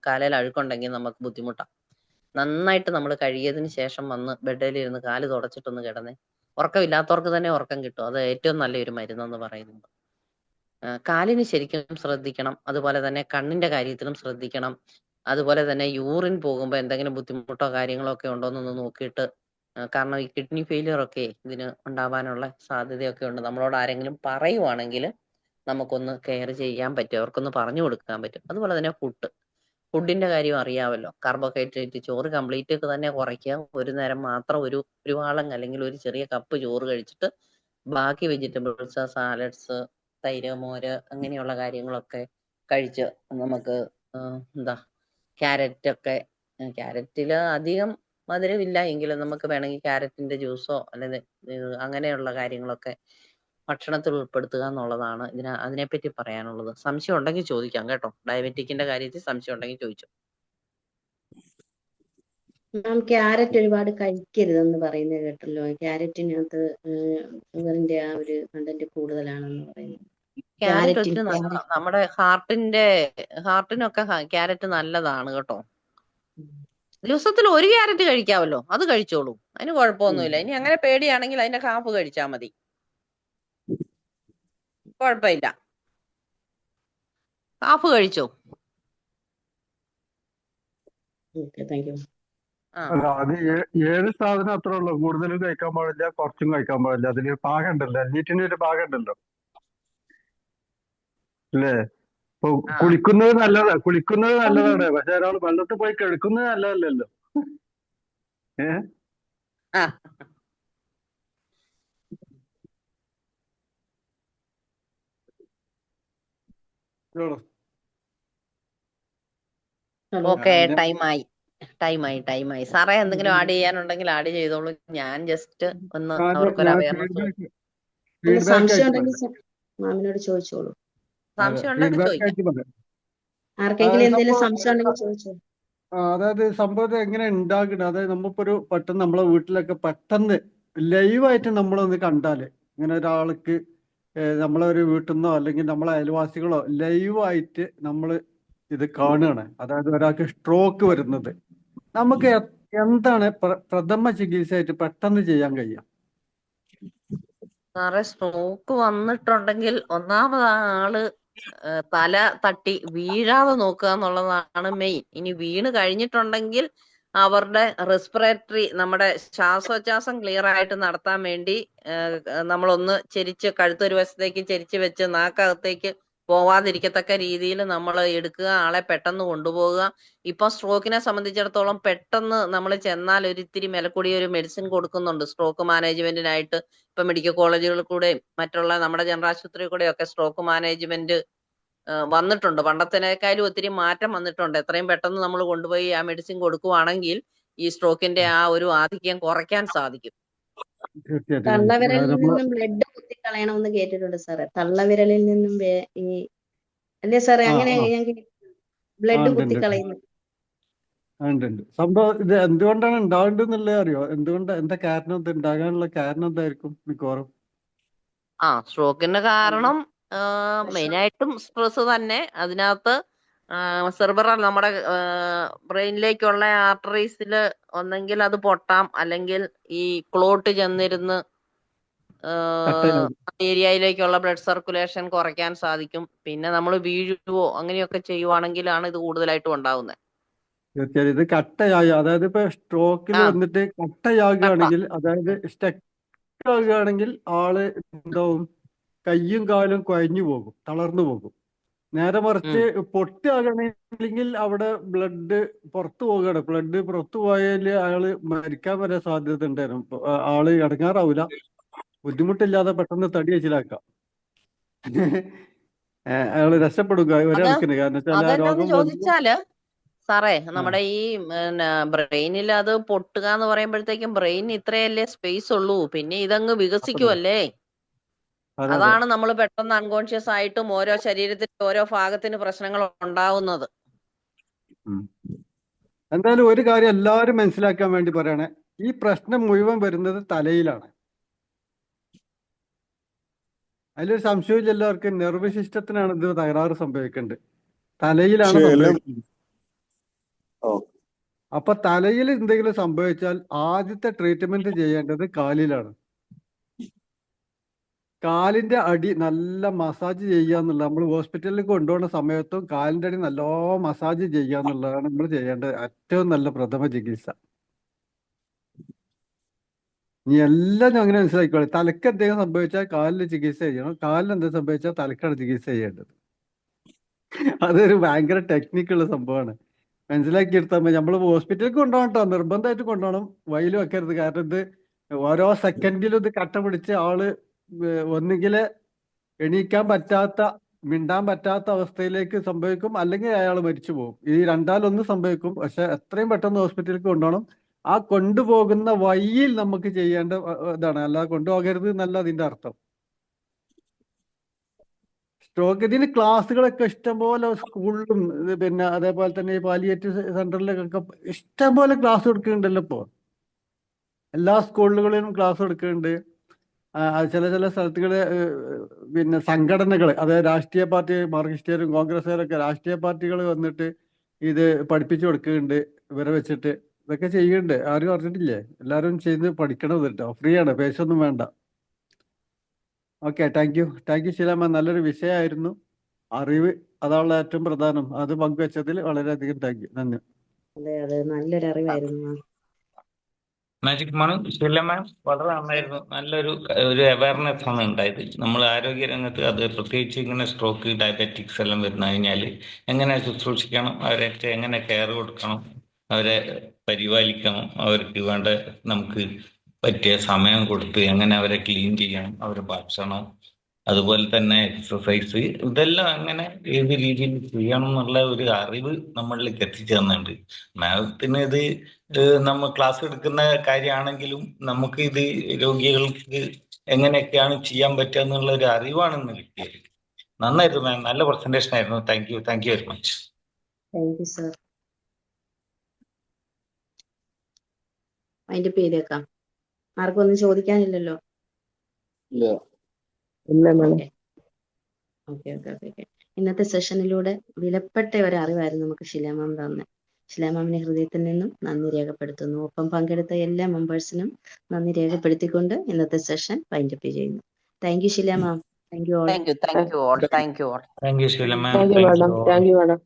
കാലയിൽ അഴുക്കുണ്ടെങ്കിൽ നമുക്ക് ബുദ്ധിമുട്ടാണ്. നന്നായിട്ട് നമ്മൾ കഴുകിയതിന് ശേഷം വന്ന് ബെഡിൽ ഇരുന്ന് കാല് തുടച്ചിട്ടൊന്ന് കിടന്നേ. ഉറക്കമില്ലാത്തവർക്ക് തന്നെ ഉറക്കം കിട്ടും. അത് ഏറ്റവും നല്ലൊരു മരുന്നെന്ന് പറയുന്നത്. കാലിന് ശരിക്കും ശ്രദ്ധിക്കണം. അതുപോലെ തന്നെ കണ്ണിന്റെ കാര്യത്തിലും ശ്രദ്ധിക്കണം. അതുപോലെ തന്നെ യൂറിൻ പോകുമ്പോൾ എന്തെങ്കിലും ബുദ്ധിമുട്ടോ കാര്യങ്ങളോ ഒക്കെ ഉണ്ടോ എന്നൊന്ന് നോക്കിയിട്ട്, കാരണം ഈ കിഡ്നി ഫെയിലിയർ ഒക്കെ ഇതിന് ഉണ്ടാവാനുള്ള സാധ്യതയൊക്കെ ഉണ്ട്. നമ്മളോട് ആരെങ്കിലും പറയുവാണെങ്കിൽ നമുക്കൊന്ന് കെയർ ചെയ്യാൻ പറ്റും, അവർക്കൊന്ന് പറഞ്ഞു കൊടുക്കാൻ പറ്റും. അതുപോലെ തന്നെ ഫുഡിന്റെ കാര്യം അറിയാമല്ലോ. കാർബോഹൈഡ്രേറ്റ് ചോറ് കംപ്ലീറ്റ് ഒക്കെ തന്നെ കുറയ്ക്കുക. ഒരു നേരം മാത്രം ഒരു വാളങ് അല്ലെങ്കിൽ ഒരു ചെറിയ കപ്പ് ചോറ് കഴിച്ചിട്ട് ബാക്കി വെജിറ്റബിൾസ്, സാലഡ്സ്, തൈര്, മോര് അങ്ങനെയുള്ള കാര്യങ്ങളൊക്കെ കഴിച്ച് നമുക്ക് എന്താ ക്യാരറ്റ് ക്യാരറ്റില് അധികം മധുരമില്ല എങ്കിലും നമുക്ക് വേണമെങ്കിൽ ക്യാരറ്റിന്റെ ജ്യൂസോ അല്ലെങ്കിൽ അങ്ങനെയുള്ള കാര്യങ്ങളൊക്കെ ഭക്ഷണത്തിൽ ഉൾപ്പെടുത്തുക എന്നുള്ളതാണ് അതിനെപ്പറ്റി പറയാനുള്ളത്. സംശയം ഉണ്ടെങ്കിൽ ചോദിക്കാം കേട്ടോ. ഡയബറ്റിക്കിന്റെ കാര്യത്തിൽ സംശയം ഉണ്ടെങ്കിൽ ചോദിച്ചു. മാം ക്യാരറ്റ് ഒരുപാട് കഴിക്കരുതെന്ന് പറയുന്നത് കേട്ടല്ലോ. ക്യാരറ്റിനകത്ത് ഷുഗറിന്റെ ആ ഒരു കണ്ടന്റ് കൂടുതലാണെന്ന് പറയുന്നത്. ക്യാരറ്റ് ഒത്തിരി നല്ലതാണ്. നമ്മുടെ ഹാർട്ടിനൊക്കെ ക്യാരറ്റ് നല്ലതാണ് കേട്ടോ. ദിവസത്തിൽ ഒരു ക്യാരറ്റ് കഴിക്കാമല്ലോ, അത് കഴിച്ചോളൂ, അതിന് കുഴപ്പമൊന്നുമില്ല. ഇനി അങ്ങനെ പേടിയാണെങ്കിൽ അതിന്റെ ഹാഫ് കഴിച്ചാൽ മതി, കുഴപ്പമില്ല. ഹാഫ് കഴിച്ചോ. അല്ല, അത് ഏത് സാധനം അത്ര ഉള്ളു. കൂടുതലും കഴിക്കാൻ പാടില്ല, കുറച്ചും കഴിക്കാൻ പാടില്ല. അതിന് പാകം ഉണ്ടല്ലോ, എല്ലാറ്റിനും ഒരു പാകം ഉണ്ടല്ലോ അല്ലേ? ഇപ്പൊ കുളിക്കുന്നത് നല്ലതാണ്, പക്ഷെ ഒരാൾ വെള്ളത്തിൽ പോയി കിടക്കുന്നത് നല്ലതല്ലല്ലോ. ഓക്കെ, ടൈമായി. സാറേ എന്തെങ്കിലും ആഡ് ചെയ്യാനുണ്ടെങ്കിൽ ആഡ് ചെയ്തോളൂ. ഞാൻ ജസ്റ്റ് ഒന്ന് അവർക്കൊരു അവയർനെസ്. സംശയം ഉണ്ടെങ്കിൽ മാമിനോട് ചോദിച്ചോളൂ. സംശയം ഉണ്ടെങ്കിൽ ചോദിക്കാം. ആർക്കെങ്കിലും എന്തെങ്കിലും സംശയം ഉണ്ടെങ്കിൽ ചോദിച്ചോളൂ. അതായത് സംഭവം എങ്ങനെ ഉണ്ടാക്കണം, അതായത് നമ്മളിപ്പോ പെട്ടെന്ന് നമ്മളെ വീട്ടിലൊക്കെ പെട്ടെന്ന് ലൈവായിട്ട് നമ്മളൊന്ന് കണ്ടാല്, ഇങ്ങനെ ഒരാൾക്ക് നമ്മളെ ഒരു വീട്ടിൽ നിന്നോ അല്ലെങ്കിൽ നമ്മളെ അയൽവാസികളോ ലൈവായിട്ട് നമ്മൾ ഇത് കാണുകയാണ്, അതായത് ഒരാൾക്ക് സ്ട്രോക്ക് വരുന്നത്, നമുക്ക് എന്താണ് പ്രഥമ ചികിത്സയായിട്ട് പെട്ടെന്ന് ചെയ്യാൻ കഴിയുക? സാറേ സ്ട്രോക്ക് വന്നിട്ടുണ്ടെങ്കിൽ ഒന്നാമത് ആള് തല തട്ടി വീഴാതെ നോക്കുക എന്നുള്ളതാണ് മെയിൻ. ഇനി വീണ് കഴിഞ്ഞിട്ടുണ്ടെങ്കിൽ അവരുടെ റെസ്പിറേറ്ററി, നമ്മുടെ ശ്വാസോച്ഛ്വാസം ക്ലിയർ ആയിട്ട് നടത്താൻ വേണ്ടി നമ്മളൊന്ന് ചെരിച്ച് കഴുത്തൊരു വശത്തേക്ക് ചെരിച്ച് വെച്ച് നാക്കകത്തേക്ക് പോവാതിരിക്കത്തക്ക രീതിയിൽ നമ്മൾ എടുക്കുക, ആളെ പെട്ടെന്ന് കൊണ്ടുപോകുക. ഇപ്പൊ സ്ട്രോക്കിനെ സംബന്ധിച്ചിടത്തോളം പെട്ടെന്ന് നമ്മൾ ചെന്നാൽ ഒരിത്തിരി വിലകൂടിയ ഒരു മെഡിസിൻ കൊടുക്കുന്നുണ്ട് സ്ട്രോക്ക് മാനേജ്മെന്റിനായിട്ട്. ഇപ്പൊ മെഡിക്കൽ കോളേജുകളിൽ കൂടെയും മറ്റുള്ള നമ്മുടെ ജനറൽ ആശുപത്രിയിൽ കൂടെയൊക്കെ സ്ട്രോക്ക് മാനേജ്മെന്റ് വന്നിട്ടുണ്ട്. പണ്ടത്തേക്കാളും ഒത്തിരി മാറ്റം വന്നിട്ടുണ്ട്. എത്രയും പെട്ടെന്ന് നമ്മൾ കൊണ്ടുപോയി ആ മെഡിസിൻ കൊടുക്കുവാണെങ്കിൽ ഈ സ്ട്രോക്കിന്റെ ആ ഒരു ആധിക്യം കുറയ്ക്കാൻ സാധിക്കും. തള്ളവിരലിൽ നിന്നും ബ്ലഡ് കുത്തിക്കളയണമെന്ന് കേട്ടിട്ടുണ്ട് സാറേ. തള്ളവിരലിൽ നിന്നും അല്ലേ സാറേ? അങ്ങനെ ബ്ലഡ് കുത്തിക്കളയുന്നു. സംഭവം ഇത് എന്തുകൊണ്ടാണ് ഉണ്ടാവേണ്ടതെന്നുള്ളത് അറിയോ? എന്താ കാരണം, ഇത് ഉണ്ടാകാനുള്ള കാരണം എന്തായിരിക്കും മിക്കവാറും? സ്ട്രോക്കിന്റെ കാരണം മെയിനായിട്ടും സ്ട്രെസ് തന്നെ. അതിനകത്ത് സെർബറൽ, നമ്മുടെ ബ്രെയിനിലേക്കുള്ള ആർട്ടറീസിൽ ഒന്നെങ്കിൽ അത് പൊട്ടാം, അല്ലെങ്കിൽ ഈ ക്ലോട്ട് ചെന്നിരുന്ന് ഏരിയയിലേക്കുള്ള ബ്ലഡ് സർക്കുലേഷൻ കുറയ്ക്കാൻ സാധിക്കും. പിന്നെ നമ്മൾ വീഴുവോ അങ്ങനെയൊക്കെ ചെയ്യുവാണെങ്കിലാണ് ഇത് കൂടുതലായിട്ടും ഉണ്ടാവുന്നത്. തീർച്ചയായും ഇത് കട്ടയായി, അതായത് ഇപ്പൊ സ്ട്രോക്കിൽ വന്നിട്ട് കട്ടയാകുകയാണെങ്കിൽ, അതായത് സ്റ്റക്ക് ആകുകയാണെങ്കിൽ ആള് എന്താവും, കയ്യും കാലും കുഴഞ്ഞു പോകും, തളർന്നു പോകും. നേരെ മറിച്ച് പൊട്ടിയാകണമെങ്കിൽ അവിടെ ബ്ലഡ് പുറത്തു പോവുകയാണ്. ബ്ലഡ് പുറത്തു പോയാൽ അയാള് മരിക്കാൻ വരെ സാധ്യത ഉണ്ടായിരുന്നു. ആള് ഇടങ്ങാറാവില്ല, ബുദ്ധിമുട്ടില്ലാതെ പെട്ടെന്ന് തടി വെച്ചിലാക്കാം. അയാള് രക്ഷപ്പെടുക ഒരു അത് കണക്കിന്. കാരണം വെച്ചാൽ ആ അതെന്നാന്ന് രോഗം വന്നു. ചോദിച്ചാല് സാറേ, ആ നമ്മുടെ ഈ ബ്രെയിനിൽ അത് പൊട്ടുക എന്ന് പറയുമ്പോഴത്തേക്കും ബ്രെയിൻ ഇത്രയല്ലേ സ്പേസ് ഉള്ളൂ, പിന്നെ ഇതങ്ങ് അത്രേ ഉള്ളൂ. വികസിക്കുമല്ലേ. അതെ അതെ. അതാണ് നമ്മൾ പെട്ടെന്ന് അൺകോൺഷ്യസ് ആയിട്ടും ഓരോ ശരീരത്തിന്റെ ഓരോ ഭാഗത്തിന് പ്രശ്നങ്ങൾ ഉണ്ടാവുന്നത്. ഉം. എന്തായാലും ഒരു കാര്യം എല്ലാവരും മനസ്സിലാക്കാൻ വേണ്ടി പറയണേ, ഈ പ്രശ്നം മുഴുവൻ വരുന്നത് തലയിലാണ്. അതിലൊരു സംശയമില്ല, എല്ലാവർക്കും നെർവ് സിസ്റ്റത്തിനാണ് ഇത് തകരാറ് സംഭവിക്കേണ്ടത്, തലയിലാണ് പക്ഷേ എല്ലാം സംഭവിക്കുന്നത്. ഓ അപ്പൊ തലയിൽ എന്തെങ്കിലും സംഭവിച്ചാൽ ആദ്യത്തെ ട്രീറ്റ്മെന്റ് ചെയ്യേണ്ടത് കാലിലാണ്. കാലിന്റെ അടി നല്ല മസാജ് ചെയ്യുക എന്നുള്ളത്, നമ്മൾ ഹോസ്പിറ്റലിൽ കൊണ്ടുപോകുന്ന സമയത്തും കാലിന്റെ അടി നല്ലോ മസാജ് ചെയ്യുക എന്നുള്ളതാണ് നമ്മൾ ചെയ്യേണ്ട ഏറ്റവും നല്ല പ്രഥമ ചികിത്സ. നീ എല്ലാം അങ്ങനെ മനസ്സിലാക്കിക്കോളെ. തലക്ക് എന്തെങ്കിലും സംഭവിച്ചാൽ കാലിന് ചികിത്സ ചെയ്യണം, കാലിന് എന്തെങ്കിലും സംഭവിച്ചാൽ തലക്കാണ് ചികിത്സ ചെയ്യേണ്ടത്. അതൊരു ഭയങ്കര ടെക്നിക്കുള്ള സംഭവമാണ്, മനസ്സിലാക്കിയെടുത്താൽ മതി. നമ്മൾ ഹോസ്പിറ്റലിൽ കൊണ്ടുപോകണം കേട്ടോ, നിർബന്ധമായിട്ട് കൊണ്ടുപോകണം, വയൽ വെക്കരുത്. കാരണം ഇത് ഓരോ സെക്കൻഡിലും ഇത് കട്ട പിടിച്ച് ആള് ഒന്നുകിൽ എണീക്കാൻ പറ്റാത്ത, മിണ്ടാൻ പറ്റാത്ത അവസ്ഥയിലേക്ക് സംഭവിക്കും, അല്ലെങ്കിൽ അയാൾ മരിച്ചു പോകും. ഈ രണ്ടാലൊന്നും സംഭവിക്കും. പക്ഷെ എത്രയും പെട്ടെന്ന് ഹോസ്പിറ്റലിലേക്ക് കൊണ്ടുപോകണം. ആ കൊണ്ടുപോകുന്ന വഴിയിൽ നമുക്ക് ചെയ്യേണ്ട ഇതാണ്, അല്ലാതെ കൊണ്ടുപോകരുത് എന്നല്ല അതിന്റെ അർത്ഥം. സ്ട്രോക്ക് ഇതിന് ക്ലാസ്സുകളൊക്കെ ഇഷ്ടംപോലെ സ്കൂളിലും പിന്നെ അതേപോലെ തന്നെ ഈ പാലിയേറ്റീവ് സെന്ററിലൊക്കെ ഇഷ്ടംപോലെ ക്ലാസ് കൊടുക്കുന്നുണ്ടല്ലോ ഇപ്പോൾ. എല്ലാ സ്കൂളുകളിലും ക്ലാസ് കൊടുക്കുന്നുണ്ട്. ചില ചില സ്ഥലത്തുകൾ പിന്നെ സംഘടനകൾ, അതായത് രാഷ്ട്രീയ പാർട്ടി, മാർക്സിസ്റ്റുകാരും കോൺഗ്രസ്സുകാരൊക്കെ രാഷ്ട്രീയ പാർട്ടികൾ വന്നിട്ട് ഇത് പഠിപ്പിച്ചു കൊടുക്കുന്നുണ്ട് ഇവരെ വെച്ചിട്ട്. ഇതൊക്കെ ചെയ്യുന്നുണ്ട്, ആരും അറിഞ്ഞിട്ടില്ലേ? എല്ലാവരും ചെയ്ത് പഠിക്കണം കേട്ടോ, ഫ്രീ ആണ്, പൈസ ഒന്നും വേണ്ട. Okay, thank you ശീലാമ്മ. നല്ലൊരു വിഷയമായിരുന്നു. അറിവ് അതാണുള്ള ഏറ്റവും പ്രധാനം. അത് പങ്കുവെച്ചതിൽ വളരെയധികം താങ്ക് യു, നന്ദി. അതെ അതെ, നല്ലൊരു അറിവായിരുന്നു. മാജിക് മാം, ശീല മാം വളരെ നന്നായിരുന്നു. നല്ലൊരു അവയർനെസ് ആണ് ഉണ്ടായത്. നമ്മൾ ആരോഗ്യ രംഗത്ത് അത് പ്രത്യേകിച്ച് ഇങ്ങനെ സ്ട്രോക്ക്, ഡയബറ്റിക്സ് എല്ലാം വരുന്ന കഴിഞ്ഞാൽ എങ്ങനെ ശുശ്രൂഷിക്കണം, അവരൊക്കെ എങ്ങനെ കെയർ കൊടുക്കണം, അവരെ പരിപാലിക്കണം, അവർക്ക് വേണ്ട നമുക്ക് പറ്റിയ സമയം കൊടുത്ത് എങ്ങനെ അവരെ ക്ലീൻ ചെയ്യണം, അവരെ ഭക്ഷണം, അതുപോലെ തന്നെ എക്സസൈസ്, ഇതെല്ലാം എങ്ങനെ ഏത് രീതിയിൽ ചെയ്യണം എന്നുള്ള ഒരു അറിവ് നമ്മളിലേക്ക് എത്തിച്ചു തന്നുണ്ട്. മാഡത്തിന് ഇത് നമ്മൾ ക്ലാസ് എടുക്കുന്ന കാര്യമാണെങ്കിലും നമുക്ക് ഇത് രോഗികൾക്ക് എങ്ങനെയൊക്കെയാണ് ചെയ്യാൻ പറ്റുക എന്നുള്ള ഒരു അറിവാണ് ഇന്ന് കിട്ടിയത്. നന്നായിരുന്നു മാം, നല്ല പ്രസന്റേഷൻ ആയിരുന്നു. Thank you very much. Thank you sir. അതിന്റെ പേരേക്കാം. ആർക്കും ഒന്നും ചോദിക്കാനില്ലല്ലോ? ഇല്ല. Okay okay okay okay okay. ഇന്നത്തെ സെഷനിലൂടെ വിലപ്പെട്ട ഒരു അറിവായിരുന്നു നമുക്ക് ശിലാമാം തന്നെ. ശിലാമാമിന്റെ ഹൃദയത്തിൽ നിന്നും നന്ദി രേഖപ്പെടുത്തുന്നു. ഒപ്പം പങ്കെടുത്ത എല്ലാ മെമ്പേഴ്സിനും നന്ദി രേഖപ്പെടുത്തിക്കൊണ്ട് ഇന്നത്തെ സെഷൻ വൈൻഡപ്പ് ചെയ്യുന്നു. Thank you Sheela ma'am. Thank you all. Thank you all. Thank you Sheela ma'am. Thank you madam. Thank you madam.